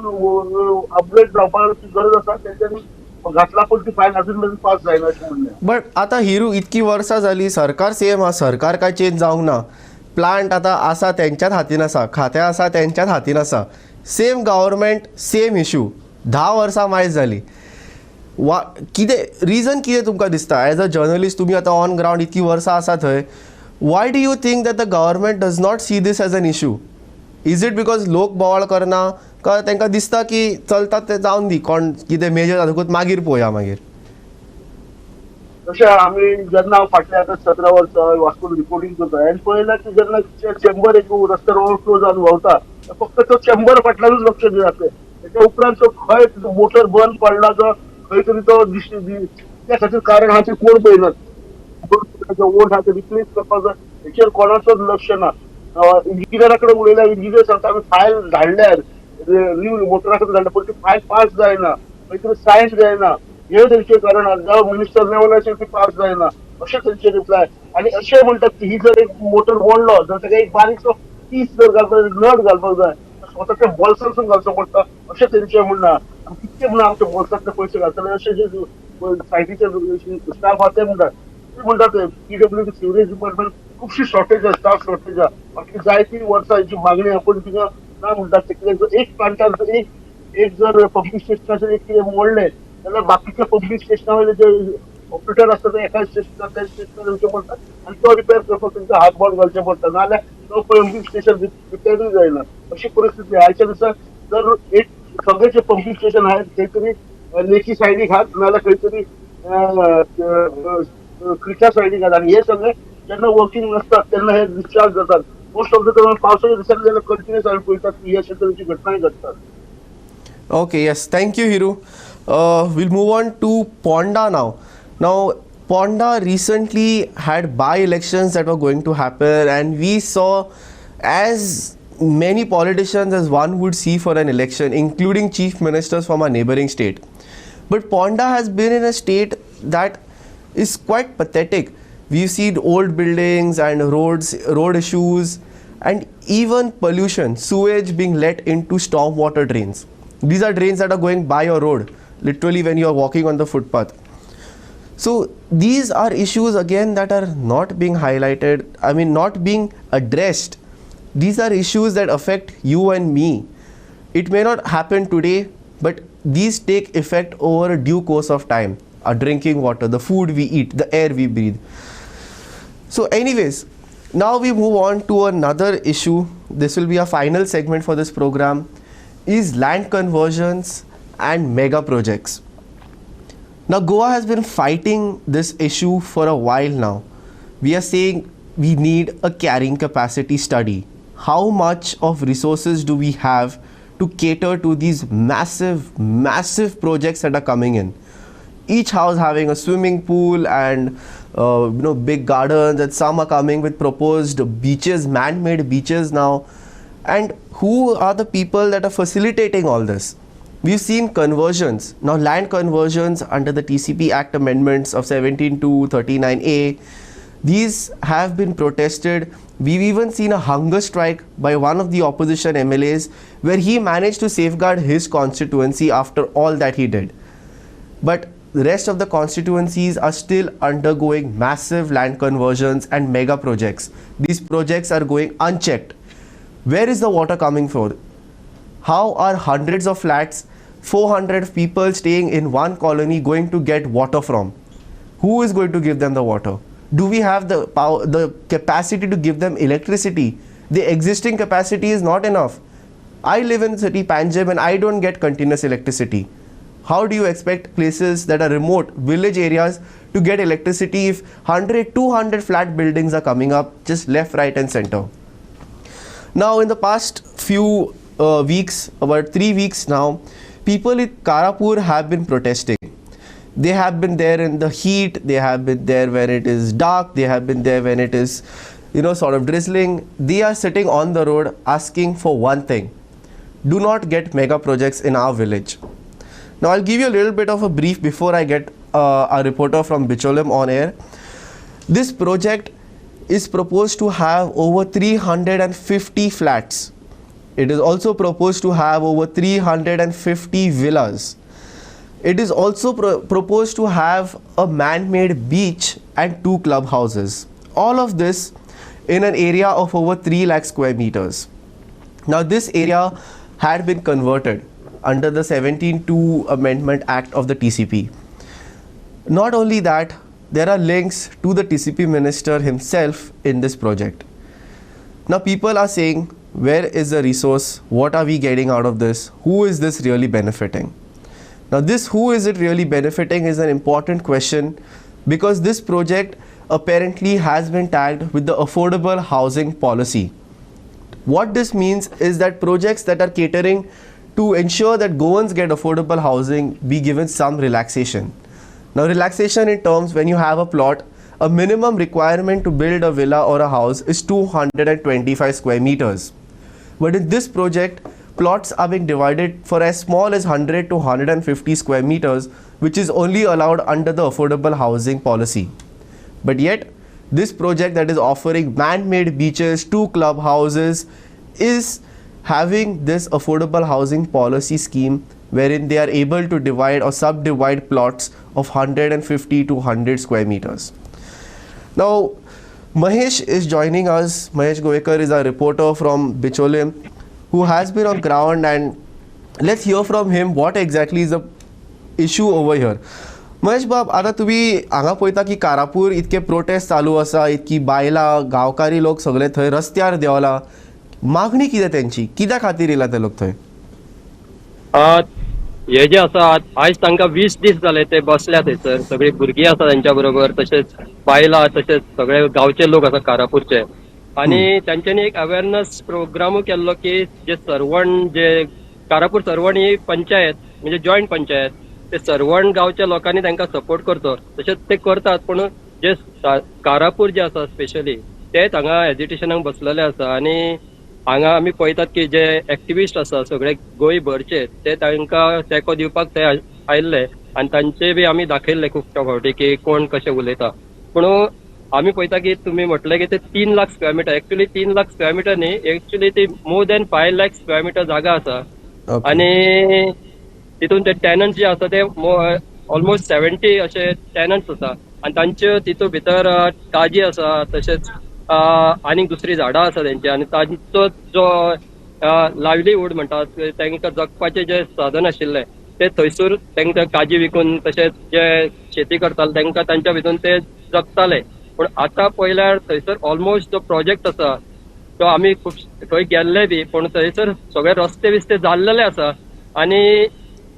अपग्रेड जावपाची गरज आसा, तेंच्यांनी घातला पूण ती फायल अजून मेरेन पास जायना अशें म्हणलें. बट आतां हिरू इतकी वर्सां जाली, सरकार सेम आसा, सरकार काय चेंज जावंक ना. प्लांट आतां आसा तेंच्याच हातीन आसा, खातें आसा तेंच्याच हातीन आसा. Same government, same issue. 10 वर्सां मायज जाली. कितें रिजन कितें तुमकां दिसता एज अ जर्नलिस्ट, तुमी आतां ऑन ग्रावंड इतकी वर्सां आसा थंय, why do you think that the government does not see these as an issue? Is it because लोक बोवाळ करना, काय तांकां दिसता की चलता तें जावन दी, कोण कितें मेजर जातकूच मागीर पळोवया मागीर? तशें आमी जेन्ना हांव फाटल्या आतां 17 वर्सां वास्को रिपोर्टींग करता हांवें पळयलां की जेन्ना चेंबर एक रस्त्यार ओवरफ्लो जावन व्हांवता, फक्त तो चेंबर फाटल्यानूच लक्ष दितात. तेच्या उपरांत तो खंय मोटर बंद पडला जो खंय तरी तो त्या खातीर कारण आहा तें कोण पळयनात. ओल्ड आहा ते रिप्लेस करपाक जाय हेचेर कोणाचोच लक्ष ना. इंजिनियरा कडेन उलयल्यार इंजिनियर सांगता आमी फायल धाडल्यार न्यू मोटरा कडेन धाडल्या पूण ती फायल पास जायना, खंय तरी सायन जायना. हे तेंचे कारण जावं मिनिस्टर लेवलाचेर ती पास जायना अशें तेंचे रिप्लाय. आनी अशें म्हणटात की ही जर एक मोटर मोडलो जर ताका एक बारीकसो पीस जर घालपाक नट घालपाक जाय स्वताच्या बोल्सांतसून घालचो पडटा अशें तेंचें म्हणणा. आनी कितके म्हणून आमच्या बोल्सांतले पयशे घालतले अशें जे सायटीचे स्टाफ आहा ते म्हणटात PWD सिवरेज डिपार्टमेंट खुबशी शॉर्टेज आहा, स्टाफ शॉर्टेज आहा. फाटली जायतीं वर्सां हेची मागणी आहा पूण तिंगा ना म्हणटात ते कित्याक एक प्लांटार जर एक जर पंपींग स्टेशनाचेर एक कितें मोडलें जाल्यार बाकीच्या पंपींग स्टेशना वयले जे ऑपरेटर आसता ते एका स्टेशनार त्या स्टेशनार येवचे पडटा आनी तो रिपेर करपाक तांकां हात बोट घालचे पडटा, नाजाल्यार तो पंपींग स्टेशन रिपेरूय जायना अशी परिस्थिती. आयच्या दिसा जर एक सगळे जे पंपींग स्टेशन आहेत खंय तरी लेकी सायडीक आहात नाजाल्यार खंय तरी क्रिटा सायडीक आहात आनी हे सगळे जेन्ना वर्किंग नसतात तेन्ना हे डिस्चार्ज जातात. मोस्ट ऑफ द टायम पावसाच्या दिसांनी जाल्यार कंटिन्युअस आमी पळयतात की हे अशे तरेची घटनाय घडटात. Okay, yes, thank you, Hiru. We'll move on to Ponda now. Now, Ponda recently had by-elections that were going to happen, and we saw as many politicians as one would see for an election, including chief ministers from a neighboring state. But Ponda has been in a state that is quite pathetic. We've seen old buildings and road issues, and even pollution, sewage being let into stormwater drains. These are drains that are going by your road, literally when you are walking on the footpath. So these are issues again that are not being highlighted, I mean not being addressed. These are issues that affect you and me. It may not happen today, but these take effect over a due course of time. Our drinking water, the food we eat, the air we breathe. So anyways, now we move on to another issue. This will be our final segment for this program, is land conversions and mega projects. Now Goa has been fighting this issue for a while now. We are saying we need a carrying capacity study. How much of resources do we have to cater to these massive projects that are coming in? Each house having a swimming pool and big gardens, and some are coming with proposed beaches, man-made beaches now. And who are the people that are facilitating all this? We've seen conversions. Now land conversions under the TCP Act amendments of 17 to 39A, these have been protested. We've even seen a hunger strike by one of the opposition MLAs where he managed to safeguard his constituency after all that he did. But the rest of the constituencies are still undergoing massive land conversions and mega projects. These projects are going unchecked. Where is the water coming from? How are hundreds of flats, 400 people staying in one colony going to get water from? Who is going to give them the water? Do we have the power, the capacity to give them electricity? The existing capacity is not enough. I live in city Panjim and I don't get continuous electricity. How do you expect places that are remote, village areas to get electricity if 100, 200 flat buildings are coming up just left, right and center? Now in the past few weeks, about 3 weeks now, people in Karapur have been protesting. They have been there in the heat, they have been there when it is dark, they have been there when it is sort of drizzling. They are sitting on the road asking for one thing, do not get mega projects in our village. Now I'll give you a little bit of a brief before I get a reporter from Bicholim on air. This project is proposed to have over 350 flats. It is also proposed to have over 350 villas. It is also proposed to have a man-made beach and 2 clubhouses. All of this in an area of over 3 lakh square meters. Now this area had been converted under the 17(2) Amendment Act of the TCP. Not only that, there are links to the TCP minister himself in this project. Now people are saying, where is the resource? What are we getting out of this? Who is this really benefiting? Now this who is it really benefiting is an important question, because this project apparently has been tagged with the affordable housing policy. What this means is that projects that are catering to ensure that Goans get affordable housing be given some relaxation. Now relaxation in terms, when you have a plot, a minimum requirement to build a villa or a house is 225 square meters. But in this project, plots are being divided for as small as 100 to 150 square meters, which is only allowed under the affordable housing policy. But yet, this project that is offering man-made beaches, 2 clubhouses, is having this affordable housing policy scheme wherein they are able to divide or subdivide plots of 150 to 100 square meters. Now, Mahesh is joining us. Mahesh Goekar is a reporter from Bicholim who has been on ground, and let's hear from him what exactly is the issue over here. Mahesh बाब, आता तुम्ही हांगा पळयता की कारापूर इतके prostate चालू आसा, इतकी बायलां गांवकारी लोक सगळे थंय रस्त्यार देवला. मागणी कितें तेंची, कित्या खातीर येयला ते लोक थंय? हे जे आसा आयज तांकां 20 दीस जाले ते बसल्या थंयसर. सगळी भुरगीं आसा तांच्या बरोबर, तशेंच बायलां, तशेंच सगळे गांवचे लोक आसा कारापूरचे. आणि तांच्यांनी एक अवेअरनेस प्रोग्रामूय केल्लो की जे सरवण, जे कारापूर सरवण ही पंचायत म्हणजे जॉयंट पंचायत, ते सरवण गांवच्या लोकांनी तांकां सपोर्ट करचो. तशेंच ते करतात, पूण जे कारापूर जे आसा स्पेशली ते हांगा एजिटेशनाक बसलेले आसा. आनी हांगा आमी पळयतात की जे एक्टिविस्ट आसा सगळे गोंयभरचे, ते तांकां तेंको दिवपाक ते आयिल्ले, आनी तांचे बी आमी दाखयल्ले खूब फावटी की कोण कशें उलयता. पूण आमी पळयता की तुमी म्हटलें की ते 3 lakh square metre, actually 3 lakh square metre न्ही, एक्चुअली ती more than 5 lakh square metre जागा आसा. आनी तितून ते टॅनंट्स जे आसा ते ऑलमोस्ट 70 अशे टॅनंट्स आसा. आनी तांच्यो तितून भितर काजी आसा, तशेंच आनीक दुसरी झाडां आसा तेंची. आनी तांचो जो लायव्हलीहूड म्हणटात, तांकां जगपाचें जे साधन आशिल्लें ते थंयसर तांकां काजी विकून, तशेंच जे शेती करताले तांकां तांच्या भितून ते जगताले. पूण आतां पळयल्यार थंयसर ऑलमोस्ट जो प्रोजेक्ट आसा तो आमी खूब थंय गेल्ले बी, पूण थंयसर सगळे रस्ते बिस्ते जाल्लेले आसा. आनी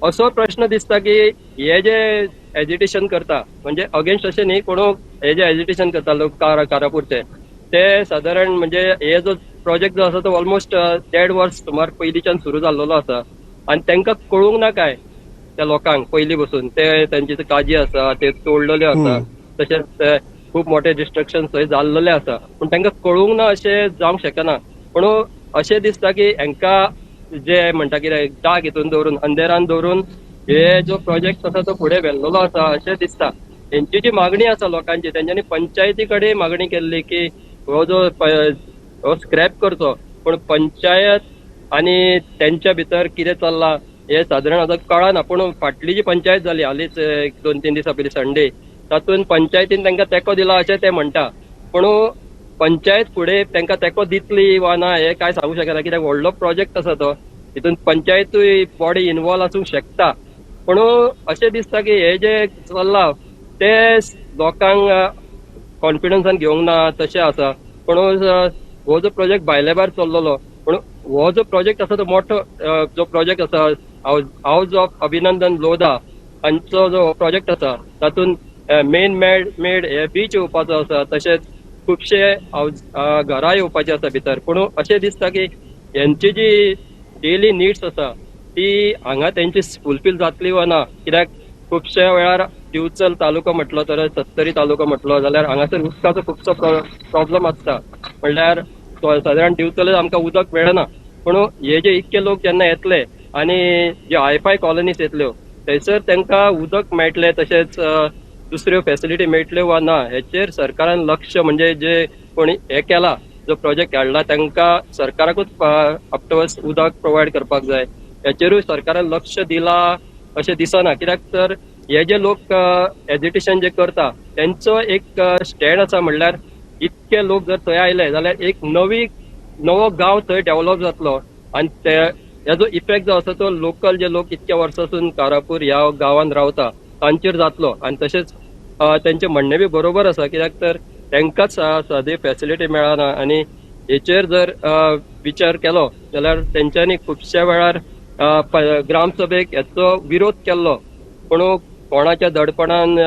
असो प्रश्न दिसता की हे जे एजिटेशन करता, म्हणजे अगेन्स्ट अशें न्ही, पूण हे जे एजिटेशन करता लोक कारापूरचे, ते सादारण म्हणजे हे जो प्रोजेक्ट जो आसा तो ऑलमोस्ट 1.5 वर्स सुमार पयलींच्यान सुरू जाल्लो आसा. आनी तांकां कळूंक ना काय त्या लोकांक पयलीं बसून ते तांची काजी आसा ते तोडलेल्यो आसा, तशेंच खूब मोठे डिस्ट्रक्शन थंय जाल्लेले आसा. पूण तांकां कळूंक ना अशें जावंक शकना. पूण अशें दिसता की हांकां जे म्हणटा कितें डाग हितून दवरून, अंधेरान दवरून हे जो प्रोजेक्ट आसा तो फुडें व्हेल्लेलो आसा अशें दिसता. हेंची जी मागणी आसा लोकांची, तेंच्यांनी पंचायती कडेन मागणी केल्ली की हो जो स्क्रॅप करचो, पूण पंचायत आनी तेंच्या भितर कितें चल्लां हे सादारण आतां कळना. पूण फाटली जी पंचायत जाली हालींच 2-3 दिसा पयलीं संडे, तातूंत पंचायतीन तांकां तेंको दिला अशें ते म्हणटा. पूण पंचायत फुडें तांकां तेंको दितली वा ना हे काय सांगूंक शकना, कित्याक व्हडलो प्रोजेक्ट आसा तो, हितून पंचायतूय बॉडी इन्वॉल्व आसूंक शकता. पूण अशें दिसता की हे जे चल्लां ते लोकांक कॉन्फिडन्सान घेवंक ना तशें आसा. पूण हो जो प्रोजेक्ट भायले भायर चल्लेलो, पूण हो जो प्रोजेक्ट आसा तो मोठो जो प्रोजेक्ट आसा हाऊस ऑफ अभिनंदन लोधा हांचो जो प्रोजेक्ट आसा तातूंत मेन मेड हे बीच येवपाचो आसा, तशेंच खुबशे घरां येवपाची आसा भितर. पूण अशें दिसता की हेंची जी डेली निड्स आसा ती हांगा तेंची फुलफील जातली वा ना. कित्याक खुबशे वेळार दिवचल तालुको म्हटलो तर सत्तरी तालुको म्हटलो जाल्यार हांगासर उदकाचो खुबसो प्रॉब्लम आसता. म्हणल्यार सादारण दिवचलच आमकां उदक मेळना. पूण हे जे इतके लोक जेन्ना येतले आनी जे हायफाय कॉलनीज येतल्यो थंयसर तांकां उदक मेळटलें तशेंच दुसऱ्यो फॅसिलिटी मेळटल्यो वा ना हेचेर सरकारान लक्ष म्हणजे जे कोणी हे केला जो प्रोजेक्ट हाडला तांकां सरकाराकूच आफ्टवर्स उदक प्रोवायड करपाक जाय हेचेरूय सरकारान लक्ष दिलां अशें दिसना कित्याक तर हे जे लोक एज्युकेशन जे करता तेंचो एक स्टँड आसा म्हणल्यार इतके लोक जर थंय आयले जाल्यार एक नवो गांव थंय डेव्हलप जातलो आनी हेजो इफेक्ट जो आसा तो लोकल जे लोक इतक्या वर्सांसून कारापूर ह्या गांवांत रावता तांचेर जातलो आनी तशेंच तेंचें म्हणणें बी बरोबर आसा कित्याक तर तांकांच सादी फॅसिलिटी मेळना आनी हेचेर जर विचार केलो जाल्यार तेंच्यांनी खुबश्या वेळार ग्रामसभेक हेचो विरोध केल्लो पूण कोणाच्या दडपणान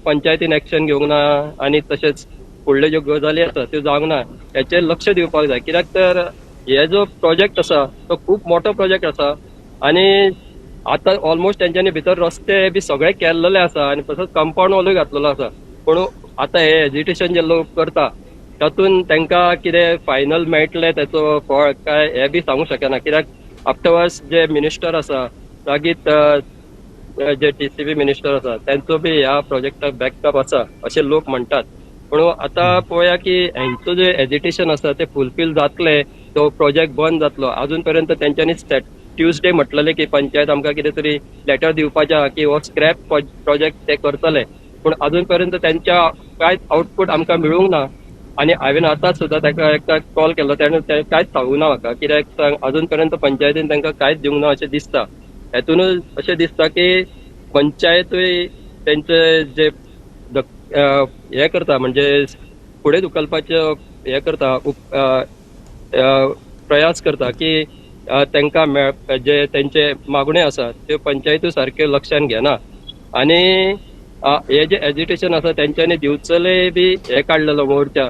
पंचायतीन एक्शन घेवंक ना आनी तशेंच फुडल्यो ज्यो गजाली आसा त्यो जावंक ना हेचेर लक्ष दिवपाक जाय कित्याक तर हे जो प्रोजेक्ट आसा तो खूब मोठो प्रोजेक्ट आसा आनी आतां ऑलमोस्ट तेंच्यांनी भितर रस्ते बी सगळे केल्लेले आसा आनी तसोच कंपाऊंड वॉलूय घातलेलो आसा पूण आतां हे एज्युकेशन जे लोक करता तातूंत तांकां कितें फायनल मेळटलें तेचो फळ काय हे बी सांगूंक शकना कित्याक आफ्टवर्स जे मिनिस्टर आसा मागीर जे TCP मिनिस्टर आसा तांचो बी ह्या प्रोजेक्टाक बॅकअप आसा अशें लोक म्हणटात पूण आतां पळोवया की हांचो जे एज्युकेशन आसा ते फुलफील जातले तो प्रोजेक्ट बंद जातलो अजून पर्यंत तेंच्यांनी ट्युजडे म्हटलेलें की पंचायत आमकां कितें तरी लेटर दिवपाचें आहा की हो स्क्रॅप प्रोजेक्ट ते करतले पूण अजून पर्यंत त्यांच्या कांयच आउटपूट आमकां मेळूंक ना आनी हांवें आतां सुद्दां ताका एकदा कॉल केल्लो तेणें कांयच सांगूंक ना म्हाका कित्याक सांग अजून पर्यंत पंचायतीन तांकां कांयच दिवंक ना अशें दिसता हेतूनच अशें दिसता की पंचायतूय तेंचे जे हे करता म्हणजे फुडें धुकलपाचो हे करता प्रयास करता की तांकां जे तेंचे मागण्यो आसा त्यो पंचायतूय सारक्यो लक्षांत घेना आनी हे जे एज्युकेशन आसा तेंच्यांनी दिवचले बी हे काडलेलो मोर्चा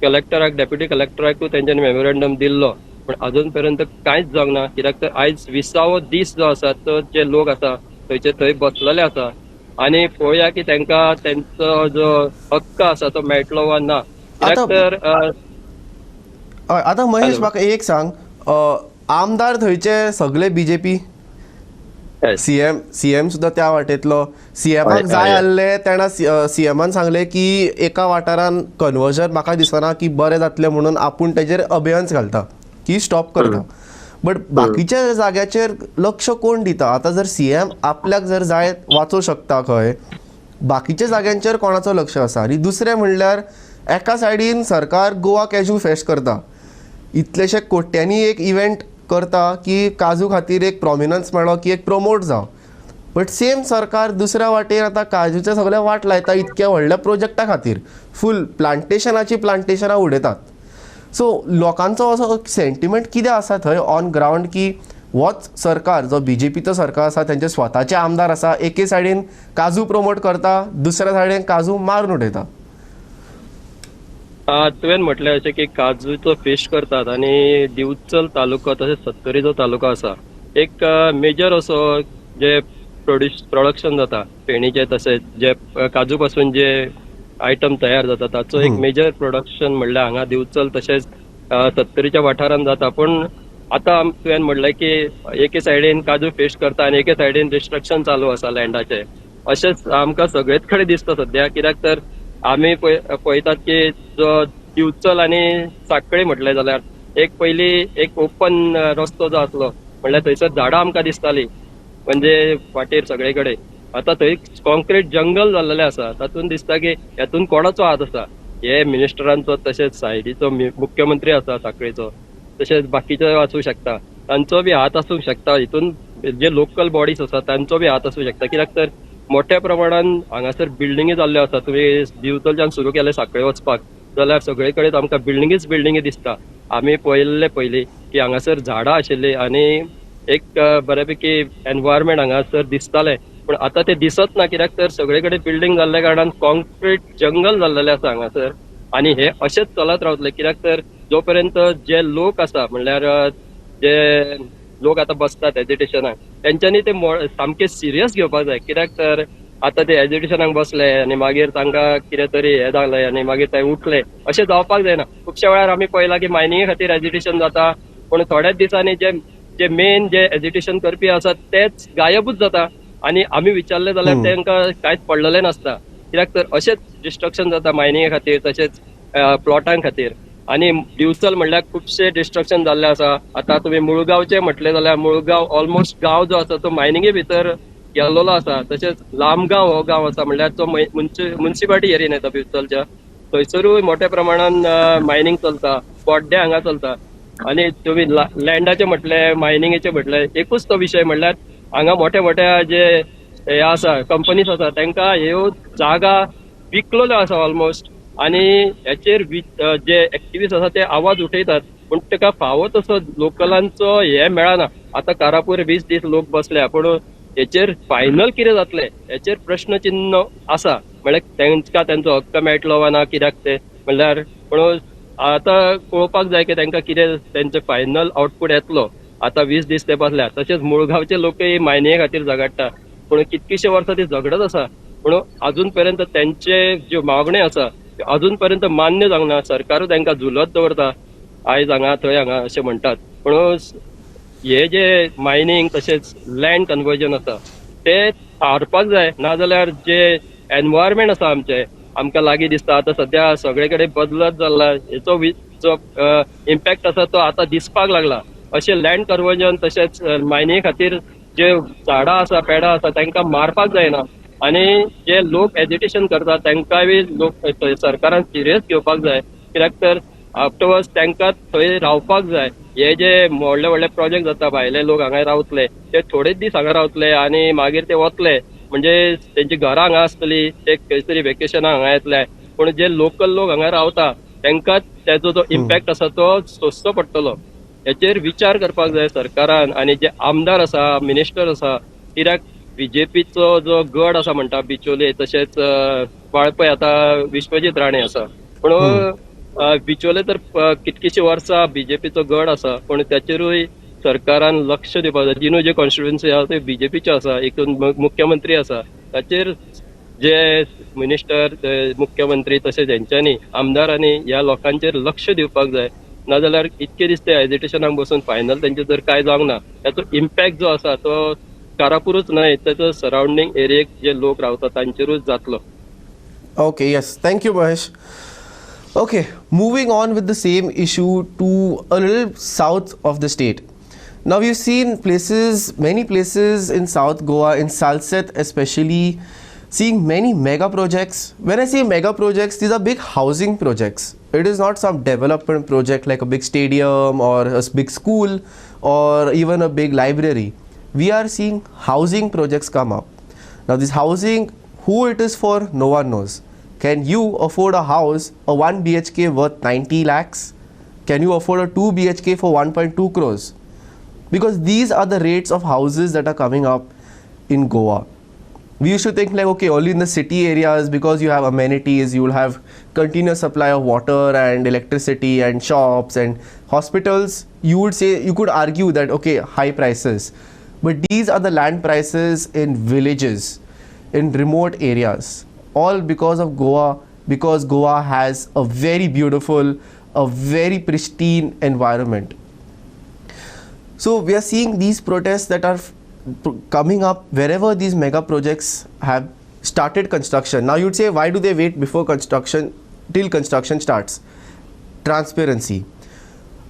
कलेक्टराक डेप्युटी कलेक्टराकूय तेंच्यांनी मेमोरेंडम दिल्लो पण अजून पर्यंत कांयच जावंक ना कित्याक तर आयज 20वो दीस जो आसा तो जे लोक आसा थंयचे थंय बसलेले आसा आनी पळोवया की तांकां तेंचो जो हक्क आसा तो मेळटलो वा ना कित्याक तर आतां महेश म्हाका एक सांग आमदार थंयचे सगळे BJP सीएम सुद्दां त्या वाटेंतलो सीएमाक जाय आसले तेणा सीएमान सांगलें की एका वाठारान कन्वर्जन म्हाका दिसना की बरें जातलें म्हणून आपूण तेजेर अभियान्स घालता की स्टॉप करता बट बाकीच्या जाग्याचेर लक्ष कोण दिता आतां जर सीएम आपल्याक जर जाय वाचूं शकता खंय बाकीच्या जाग्यांचेर कोणाचो लक्ष आसा आनी दुसरें म्हणल्यार एका सायडीन सरकार गोवा कॅज्यू फेस्ट करता इतलेशे कोट्यांनी एक इव्हेंट करता की काजू खातीर एक प्रॉमिनन्स मेळ्ळो की एक प्रमोट जावं बट सेम सरकार दुसऱ्या वाटेन आतां काजूचे सगळे वाट लायता इतक्या व्हडल्या प्रोजेक्टा खातीर फूल प्लांटेशनां उडयतात सो लोकांचो असो सेंटिमेंट कितें आसा थंय ऑन ग्रावंड की होच सरकार जो BJPचो सरकार आसा तेंचे स्वताचे आमदार आसा एके सायडीन काजू प्रमोट करता दुसऱ्या सायडीन काजू मारून उडयता तुवें म्हटलें अशें की काजूचो फेस्ट करतात आनी दिवचल तालुको तशेंच सत्तरीचो तालुको आसा एक मेजर असो जे प्रोडक्शन जाता फेणीचे तशेंच जे काजू पासून जे आयटम तयार जाता ताचो एक मेजर प्रोडक्शन म्हणल्यार हांगा दिवचल तशेंच सत्तरीच्या वाठारांत जाता पूण आतां तुवें म्हटलें की एके सायडीन काजू फेस्ट करता आनी एके सायडीन रिस्ट्रिक्शन चालू आसा लँडाचे अशेंच आमकां सगळेच कडेन दिसता सद्या कित्याक तर आमी पळयतात की जो दिवचल आनी साखळे म्हटलें जाल्यार एक पयलीं एक ओपन रस्तो जो आसलो म्हणल्यार थंयसर झाडां आमकां दिसतालीं म्हणजे वाटेर सगळे कडेन आतां थंय कॉन्क्रीट जंगल जाल्लेलें आसा तातूंत दिसता की हेतून कोणाचो हात आसा हे मिनिस्टरांचो तशेंच सायडीचो मुख्यमंत्री आसा साखळेचो तशेंच बाकीचे आसूं शकता तांचो बी हात आसूंक शकता हितून जे लोकल बॉडीज आसा तांचो बी हात आसूं शकता कित्याक तर मोठ्या प्रमाणान हांगासर बिल्डिंगी जाल्ल्यो आसा तुमी दिवचलच्यान सुरू केले साखळे वचपाक जाल्यार सगळे कडेन आमकां बिल्डिंगी दिसता आमी पळयल्ले पयलीं की हांगासर झाडां आशिल्लीं आनी एक बऱ्यापैकी एनवायरमेंट हांगासर दिसतालें पूण आतां ते दिसत ना कित्याक तर सगळे कडेन बिल्डींग जाल्ल्या कारणान कॉन्क्रीट जंगल जाल्लेलें आसा हांगासर आनी हे अशेंच चलत रावतले कित्याक तर जो पर्यंत जे लोक आसा म्हणल्यार जे लोक आतां बसतात एज्युकेशनाक तेंच्यांनी ते सामके सिरियस घेवपाक जाय कित्याक तर आतां ते एज्युकेशनाक बसले आनी मागीर तांकां कितें तरी हे जालें आनी मागीर ते उठले अशें जावपाक जायना खुबश्या वेळार आमी पळयलां की मायनिंगे खातीर एज्युकेशन जाता पण थोड्याच दिसांनी जे जे मेन जे एज्युटेशन करपी आसात तेच गायबूच जाता आणि आम्ही विचारले जाल्यार तांकां कांयच पडलेलें नासता. कित्याक तर अशेंच डिस्ट्रक्शन जाता मायनिंगे खातीर तशेंच प्लॉटां खातीर. आणि दिवचल म्हणल्यार खुबशे डिस्ट्रक्शन जाल्ले आसा. आतां तुमी मुळगांवचे म्हटले जाल्यार मुळगांव ऑलमोस्ट गांव जो आसा तो मायनिंगे भितर गेल्लो आसा. तशेंच लामगांव हो गांव आसा म्हणल्यार तो म्युन्सिपालिटी एरियेन येता दिवचलच्या. थंयसरूय मोठ्या प्रमाणान मायनिंग चलता. पोड्डे हांगा चलता. आणि तुम्ही लँडाचे म्हटले मायनिंगेचे म्हटले एकूच तो विषय म्हणल्यार हांगा मोठ्या मोठ्या जे हे आसा कंपनीज आसा तांकां ह्यो जागा विकलेल्यो आसा ऑलमोस्ट. आणि हेचेर जे एक्टिविस्ट आसा ते आवाज उठयतात पूण ताका फावो तसो लोकलांचो हे मेळना. आता कारापूर 20 दीस लोक बसल्या पूण हेचेर फायनल कितें जातलें हेचेर प्रश्नचिन्ह आसा. म्हणल्यार तांकां त्यांचो हक्क मेळटलो वा ना कित्याक ते म्हणल्यार पूण आता पळोवपाक जाय की तांकां कितें तेंचो फायनल आउटपूट येतलो. आता 20 दीस ते बसल्या. तशेंच मुळगांवचे लोकय मायनिंगे खातीर झगडटा पूण कितकीशे वर्सां ती झगडत आसा पूण अजून पर्यंत त्यांचे ज्यो मागण्यो आसा अजून पर्यंत मान्य जावंक ना. सरकारूच तांकां झुलत दवरता. आयज हांगा थंय हांगा अशें म्हणटात पूण हे जे मायनिंग तशेंच लँड कन्वर्जन आसा ते थारपाक जाय. नाजाल्यार जे एनवायरमेंट आसा आमचे आमकां लागीं दिसता आतां सध्या सगळे कडेन बदलत जाल्ला. हेचो जो इम्पॅक्ट आसा तो आतां दिसपाक लागला. अशें लँड कन्वर्जन तशेंच मायनिंगे खातीर जे झाडां आसा पेडां आसा तांकां मारपाक जायना. आणि जे लोक एज्युटेशन करतात तांकांय लोक सरकारान सिरियस घेवपाक जाय. कित्याक तर आफ्टरवर्ड्स तांकां थंय रावपाक जाय. हे जे व्हडले व्हडले प्रोजेक्ट जाता भायले लोक हांगा रावतले ते थोडेच दीस हांगा रावतले आणि मागीर ते वतले म्हणजे तेंची घरां हांगा आसतली ते खंय तरी वेकेशनाक हांगा येतले. पूण जे लोकल लोक हांगा रावता तांकां तेजो जो इम्पॅक्ट आसा तो सोंसचो पडटलो. हेचेर विचार करपाक जाय सरकारान. आणि जे आमदार आसा मिनिस्टर आसा कित्याक बीजेपीचो जो गड आसा म्हणटा बिचोले तशेंच वाळपय आता विश्वजीत राणे आसा पूण बिचोले तर कितकीशी वर्सां बीजेपीचो गड आसा पूण त्याचेरूय सरकारान लक्ष दिवपाक जाय. जिनू जे कॉन्स्टिट्युएन्सी आसा ते बीजेपीचे आसा. एक मुख्यमंत्री आसा ताचेर जे मिनिस्टर मुख्यमंत्री तशेंच हेंच्यांनी आमदारांनी ह्या लोकांचेर लक्ष दिवपाक जाय. नाजाल्यार इतके दीस ते एज्युटेशनाक बसून फायनल तेंचे जर कांय जावंक ना ताचो इम्पॅक्ट जो आसा तो कारापूरच न्हय ताचो सराउंडिंग एरियेक जे लोक रावता तांचेरूच जातलो. Okay, yes. Thank you, Mahesh. Okay, moving on with the same issue to a little south of the state. Now, we've seen places, many places in South Goa, in Salsett especially, seeing many mega projects. When I say mega projects, these are big housing projects. It is not some development project like a big stadium or a big school or even a big library. We are seeing housing projects come up. Now, this housing, who it is for, no one knows. Can you afford a house, a 1 BHK worth 90 lakhs? Can you afford a 2 BHK for 1.2 crores? Because these are the rates of houses that are coming up in Goa. We used to think like, okay, only in the city areas because you have amenities, you will have continuous supply of water and electricity and shops and hospitals. You would say, you could argue that, okay, high prices. But these are the land prices in villages, in remote areas. All because of Goa, because Goa has a very beautiful, a very pristine environment. So we are seeing these protests that are coming up wherever these mega projects have started construction. Now you'd say, why do they wait before construction, till construction starts? Transparency.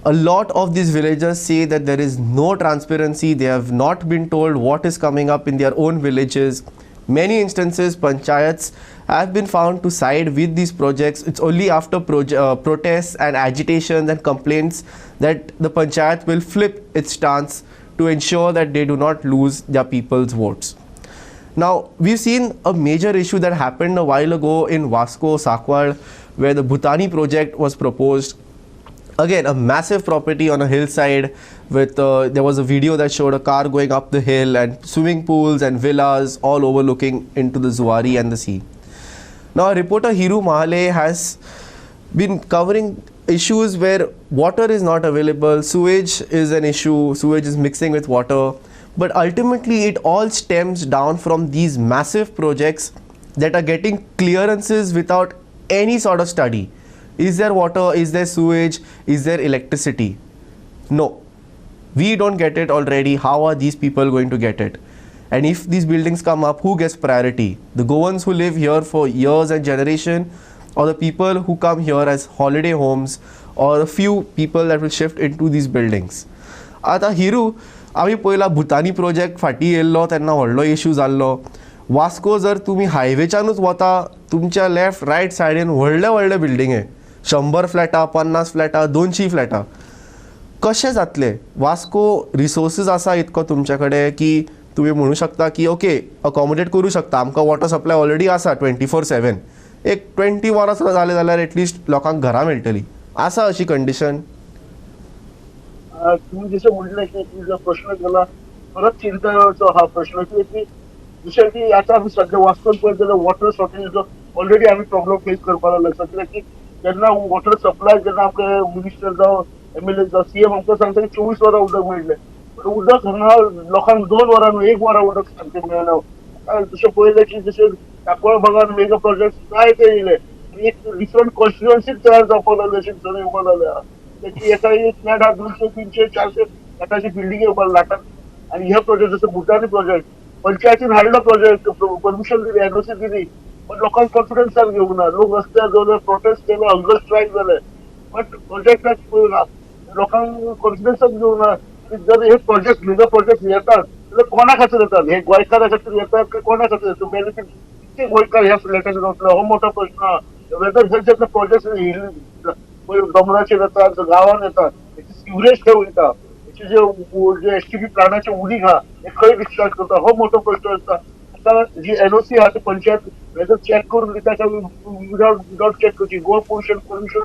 A lot of these villagers say that there is no transparency. They have not been told what is coming up in their own villages. Many instances, panchayats have been found to side with these projects. It's only after protests and agitations and complaints that the panchayat will flip its stance to ensure that they do not lose their people's votes. Now, we've seen a major issue that happened a while ago in Vasco, Sakwad, where the Bhutani project was proposed. Again, a massive property on a hillside with, there was a video that showed a car going up the hill and swimming pools and villas all overlooking into the Zuari and the sea. Now, reporter Hiru Mahale has been covering issues where water is not available, sewage is an issue, sewage is mixing with water, but ultimately it all stems down from these massive projects that are getting clearances without any sort of study. Is there water? Is there sewage? Is there electricity? No. We don't get it already. How are these people going to get it? And if these buildings come up, who gets priority? The Goans who live here for years and generation, or the people who come here as holiday homes, or a few people that will shift into these buildings? आता हिरू आम्ही पयला Bhutani project फाटी येयल्लो तेन्ना व्हडलो issue जाल्लो. वास्को जर तुमी हायवेच्यानूच वता, तुमच्या लेफ्ट रायट सायडीन व्हडले व्हडले बिल्डिंगे, 100 फ्लॅटां, 50 फ्लॅटां, 200 फ्लॅटां. कशें जातलें? वास्को रिसोर्सीस आसा इतको तुमचे कडेन की तुम्ही म्हणू शकता की ओके अकोमोडेट करू शकता, आमकां वॉटर सप्लाय ऑलरेडी आसा 24/7. एक 20 वरां जाले जाल्यार एटलिस्ट लोकांक घरां मेळटली. आसा अशी कंडिशन? तुम्ही जसं म्हटलं की तुमचा प्रश्न केला परत चिंतेचा हा प्रश्न की जसं की आता आम्ही सध्या वास्तव पळयत वॉटर शॉर्टेजचो ऑलरेडी आम्ही प्रॉब्लेम फेस करपाक लागला. कित्याक की जेन्ना वॉटर सप्लाय जेन्ना आमकां मिनिस्टर जावं MLA जावं CM आमकां सांगता की 24 वरां उदक मेळटलें, पण उदक हांगा लोकांक 2 वरां न्हू 1 वरां उदक सारकें मेळना. जशें पळयलें की जशें काकोळ भागात मेगा प्रोजेक्ट काय ते येयले, एक डिफरंट कॉन्स्टिट्युएन्सी तयार जावपाक लागले अशें दिसून येवपाक लागलें. त्याची एका एक फ्लॅट हा 200, 300, 400 फ्लॅटाची बिल्डिंग येवपाक लागतात. आणि हे प्रोजेक्ट जसं भुतानी प्रोजेक्ट पंचायतीन हाडलो, प्रोजेक्ट परमिशन दिली, NOC दिली, पण लोकांक कॉन्फिडन्सान घेवंक ना. लोक रस्त्यार जाले, प्रोटेस्ट केलो, हंगर स्ट्रायक जाले, बट प्रोजेक्टाक पळयना, लोकांक कॉन्फिडन्सान घेवंक ना. जर हे प्रोजेक्ट मेगा प्रोजेक्ट येतात जाल्यार कोणा खातीर येतात? हे गोंयकारा खातीर येतात काय कोणा खातीर येतात? बेनिफीट कितके गोंयकार ह्या फ्लॅटाचेर वतले हो मोठो प्रश्न. वेदर हे जेन्ना प्रोजेक्ट दोंगराचेर येतात, गांवांत येतात, त्याची सिवरेज खंय वयता, त्याचे जे STP प्लांटाचे उदीक हा हे खंय डिस्चार्ज करता हो मोठो प्रश्न आसता. आता जी NOC हा ती पंचायत वेदर चॅक करून दिता काय विदाउट चॅक करची, गोवा पोल्युशन परमिशन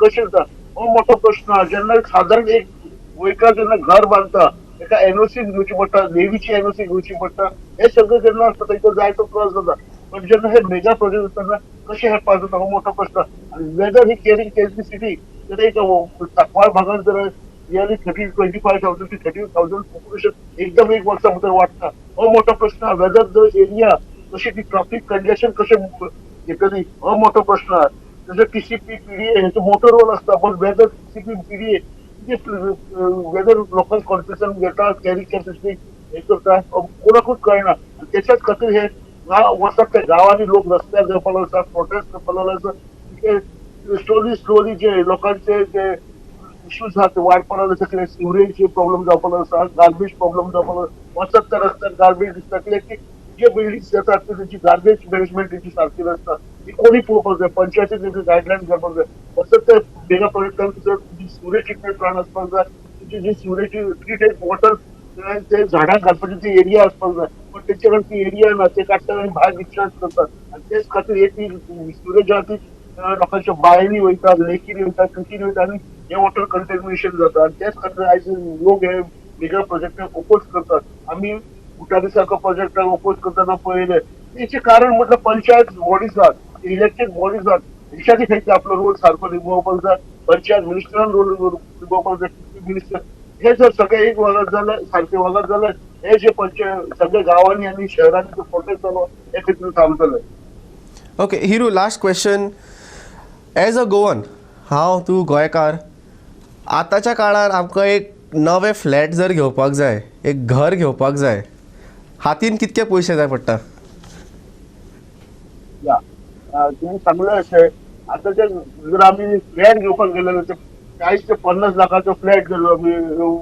कशें जाता हो मोठो प्रश्न हा. जेन्ना साधारण एक गोंयकार जेन्ना घर बांदता एका NOC घेवची पडटा, देवीची NOC घेवची पडटा, हे सगळं जेन्ना आसता तेका जायतो त्रास जाता. पण जेन्ना हे मेगा प्रोजेक्ट असताना कशें हेल्प जाता हो मोठो प्रश्न. आणि वेदर ही केअरिंग केअरची सिटी तर एक सांकवाळ भागात जर नियरली 25,000 to 30,000 पॉप्युलेशन एकदम एक वर्सा भितर वाडटा हो मोठो प्रश्न. वेदर जो एरिया कशी ती ट्रॅफिक कंजेशन कशें घेतली हो मोठो प्रश्न. जसं TCP PDA हेचो मोठो रोल असता, पण वेदर TCP PDA वेदर लोकांक कॉन्फिडन्स घेता, कॅरी कॅपॅसिटी हे करता कोणाकूच कळना. त्याच्याच खातीर हे वतात त्या गावांनी लोक रस्त्यार जावपाक लागतात, प्रोटेस्ट करपाक लागतात. स्लोली जे लोकांचे जे इश्यूज आहात ते वाडपाक लागले. सिवरेजचे प्रॉब्लेम जावपाक लागता, गार्बेज प्रॉब्लेम जावपाक लागता. वचत त्या रस्त्यार गार्बेज दिसता की जे बिल्डिंग्स येतात त्याची गार्बेज मॅनेजमेंट त्याची सारखी नसता. ती कोणी पळोवपाक जाय, पंचायतीन त्याचे गायडलायन करपाक जाय. वचत त्या मेगा प्रोजेक्टान सिवरेज ट्रिटमेंट प्लांट आसपाक जाय, त्याची जी सिवरेज ट्रिटेड वॉटर ते झाडांक घालपाची ती एरिया आसपाक जाय, पण तेचे कडेन ती एरिया ना. ते काडटात आनी भायर डिस्चार्ज करतात. आणि तेच खातीर एक ती सिवरेज आहा ती लोकांच्या बायनी वयता, लेकीनी वयता, कुकीनी वयता आणि हे वॉटर कंटेमिनेशन जाता. आणि तेच खातीर आयज लोक हे मेगा प्रोजेक्टाक ओपोज करतात. आमी भुतानी सारको प्रोजेक्टाक ओपोज करतना पळयले. तेचे कारण म्हटलं पंचायत बॉडीज आहात, इलेक्टेड बॉडीज आहात, देशाची खंयचा आपलो रोल सारको निभोवपाक जाय. पंचायत मिनिस्टरान रोल निभोवपाक जाय. मिनिस्टर हे जर सगळे एक वागत जाले, सारखे वागत जाले, हे जे पंचायत सगळ्या गावांनी आणि शहरांनी जो प्रोटेस्ट जालो हे खातीर थांबतले. Okay Hiru, last question. As a Goan, हांव तूं गोंयकार, आतांच्या काळार आमकां एक नवे फ्लॅट जर घेवपाक जाय, एक घर घेवपाक जाय, हातीन कितके पयशे जाय पडटा? तुम्ही सांगले अशें आता जर आम्ही फ्लॅट घेवपाक गेले तर 40 ते 50 लाखाचो फ्लॅट गेलो आमी,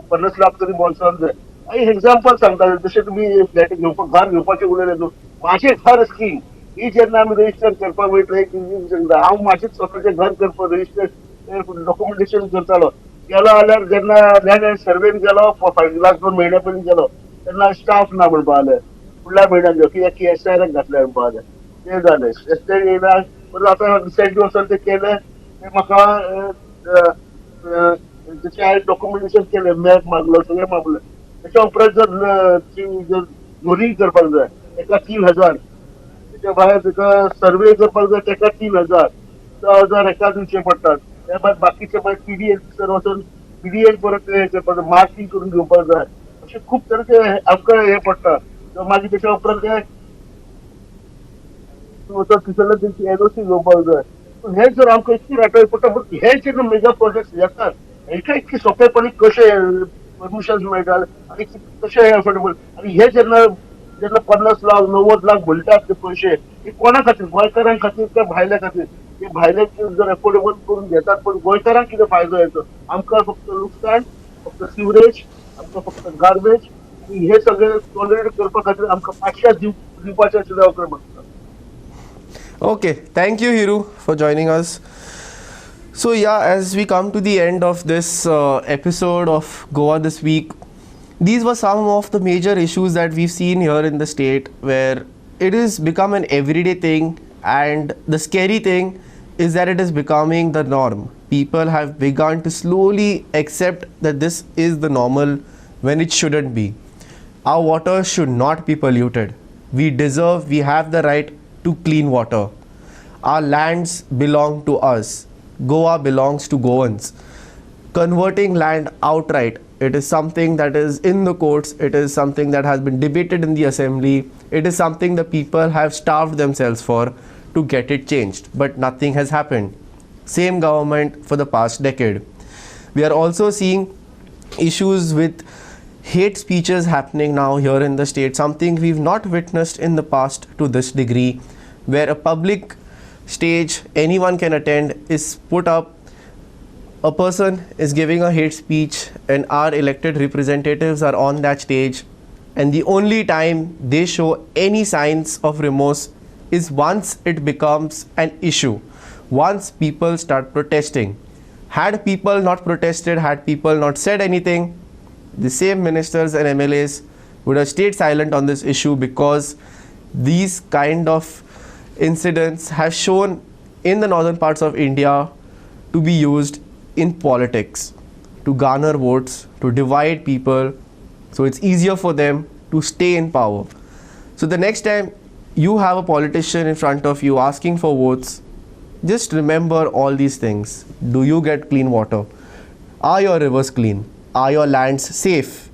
50 लाख तरी बोल्सान जाय. एक एक्झाम्पल सांगता, जशें तुमी फ्लॅट घेवपाक घर घेवपाचें उलयले न्हू, माझे घर स्कीम ही जेन्ना आमी रजिस्टर करपाक वयतले हांव म्हाजें स्वताचें घर करपाक रजिस्टर डॉक्युमेंटेशन करतालो. गेलो जाल्यार जेन्ना लँड सर्वेन गेलो 5 लाख 2 म्हयन्या पयलीं गेलो तेन्ना स्टाफ ना म्हणपा लागले. फुडल्या म्हयन्याक घेवन कित्याक की SIR घातले म्हणपा लागले. ते जालें. SIR येयना, परत आतां रिसेंटली वचून ते केलें. ते म्हाका त्याचे डॉक्युमेंटेशन केले, मॅप मागलो, सगळें मागलें. त्याच्या उपरांत जर झोनिंग करपाक जाय तेका 3,000, त्याच्या भायर तेका सर्वे करपाक जाय तेका 3,000, 6,000 एका दिवचे पडटात. त्या भायर बाकीचे मागीर PDA वचून PDA परत हे करपाक जाय, मार्किंग करून घेवपाक जाय. अशें खूब तरेचे आमकां हे पडटा. मागीर त्याच्या उपरांत ते तिसऱ्या तेंची NOC घेवपाक जाय. हे जर आमकां इतकी राटोय पडटा, हे जे मेगा प्रोजेक्ट येतात हेका इतके सोंपेपणी कशे परमिशन मेळटात आणि कशें एफोर्डेबल आणि हे जेन्ना जेन्ना 50 लाख 90 लाख म्हणटात ते पयशे हे कोणा खातीर गोंयकारां खातीर काय भायल्या खातीर ते भायले जर एफोर्डेबल करून घेतात पण गोंयकारांक कितें फायदो येतो आमकां फक्त लुकसाण फक्त सिवरेज आमकां फक्त गार्बेज आणि हे सगळें टॉलरेट करपा खातीर आमकां पाचश्या दिवपाचें अशें जावं म्हणटा. Okay, thank you, Hiru, for joining us. So, yeah, as we come to the end of this episode of Goa This Week, these were some of the major issues that we've seen here in the state where it has become an everyday thing, and the scary thing is that it is becoming the norm. People have begun to slowly accept that this is the normal when it shouldn't be. Our water should not be polluted. We have the right to clean water. Our lands belong to us. Goa belongs to Goans. Converting land outright, it is something that is in the courts, it is something that has been debated in the assembly, it is something the people have starved themselves for to get it changed, but nothing has happened. Same government for the past decade. We are also seeing issues with hate speeches happening now here in the state, something we've not witnessed in the past to this degree, where a public stage anyone can attend is put up, a person is giving a hate speech and our elected representatives are on that stage, and the only time they show any signs of remorse is once it becomes an issue, once people start protesting. Had people not protested, had people not said anything, the same ministers and MLAs would have stayed silent on this issue, because these kind of incidents have shown in the northern parts of India to be used in politics, to garner votes, to divide people, so it's easier for them to stay in power. So the next time you have a politician in front of you asking for votes, just remember all these things. Do you get clean water? Are your rivers clean? Are your lands safe?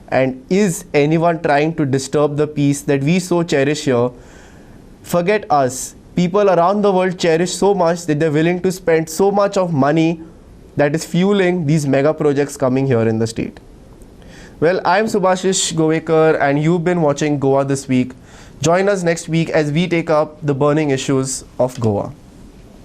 And is anyone trying to disturb the peace that we so cherish here? Forget us. People around the world cherish so much that they're willing to spend so much of money that is fueling these mega projects coming here in the state. Well, I'm Subhashish Govekar and you've been watching Goa This Week. Join us next week as we take up the burning issues of Goa.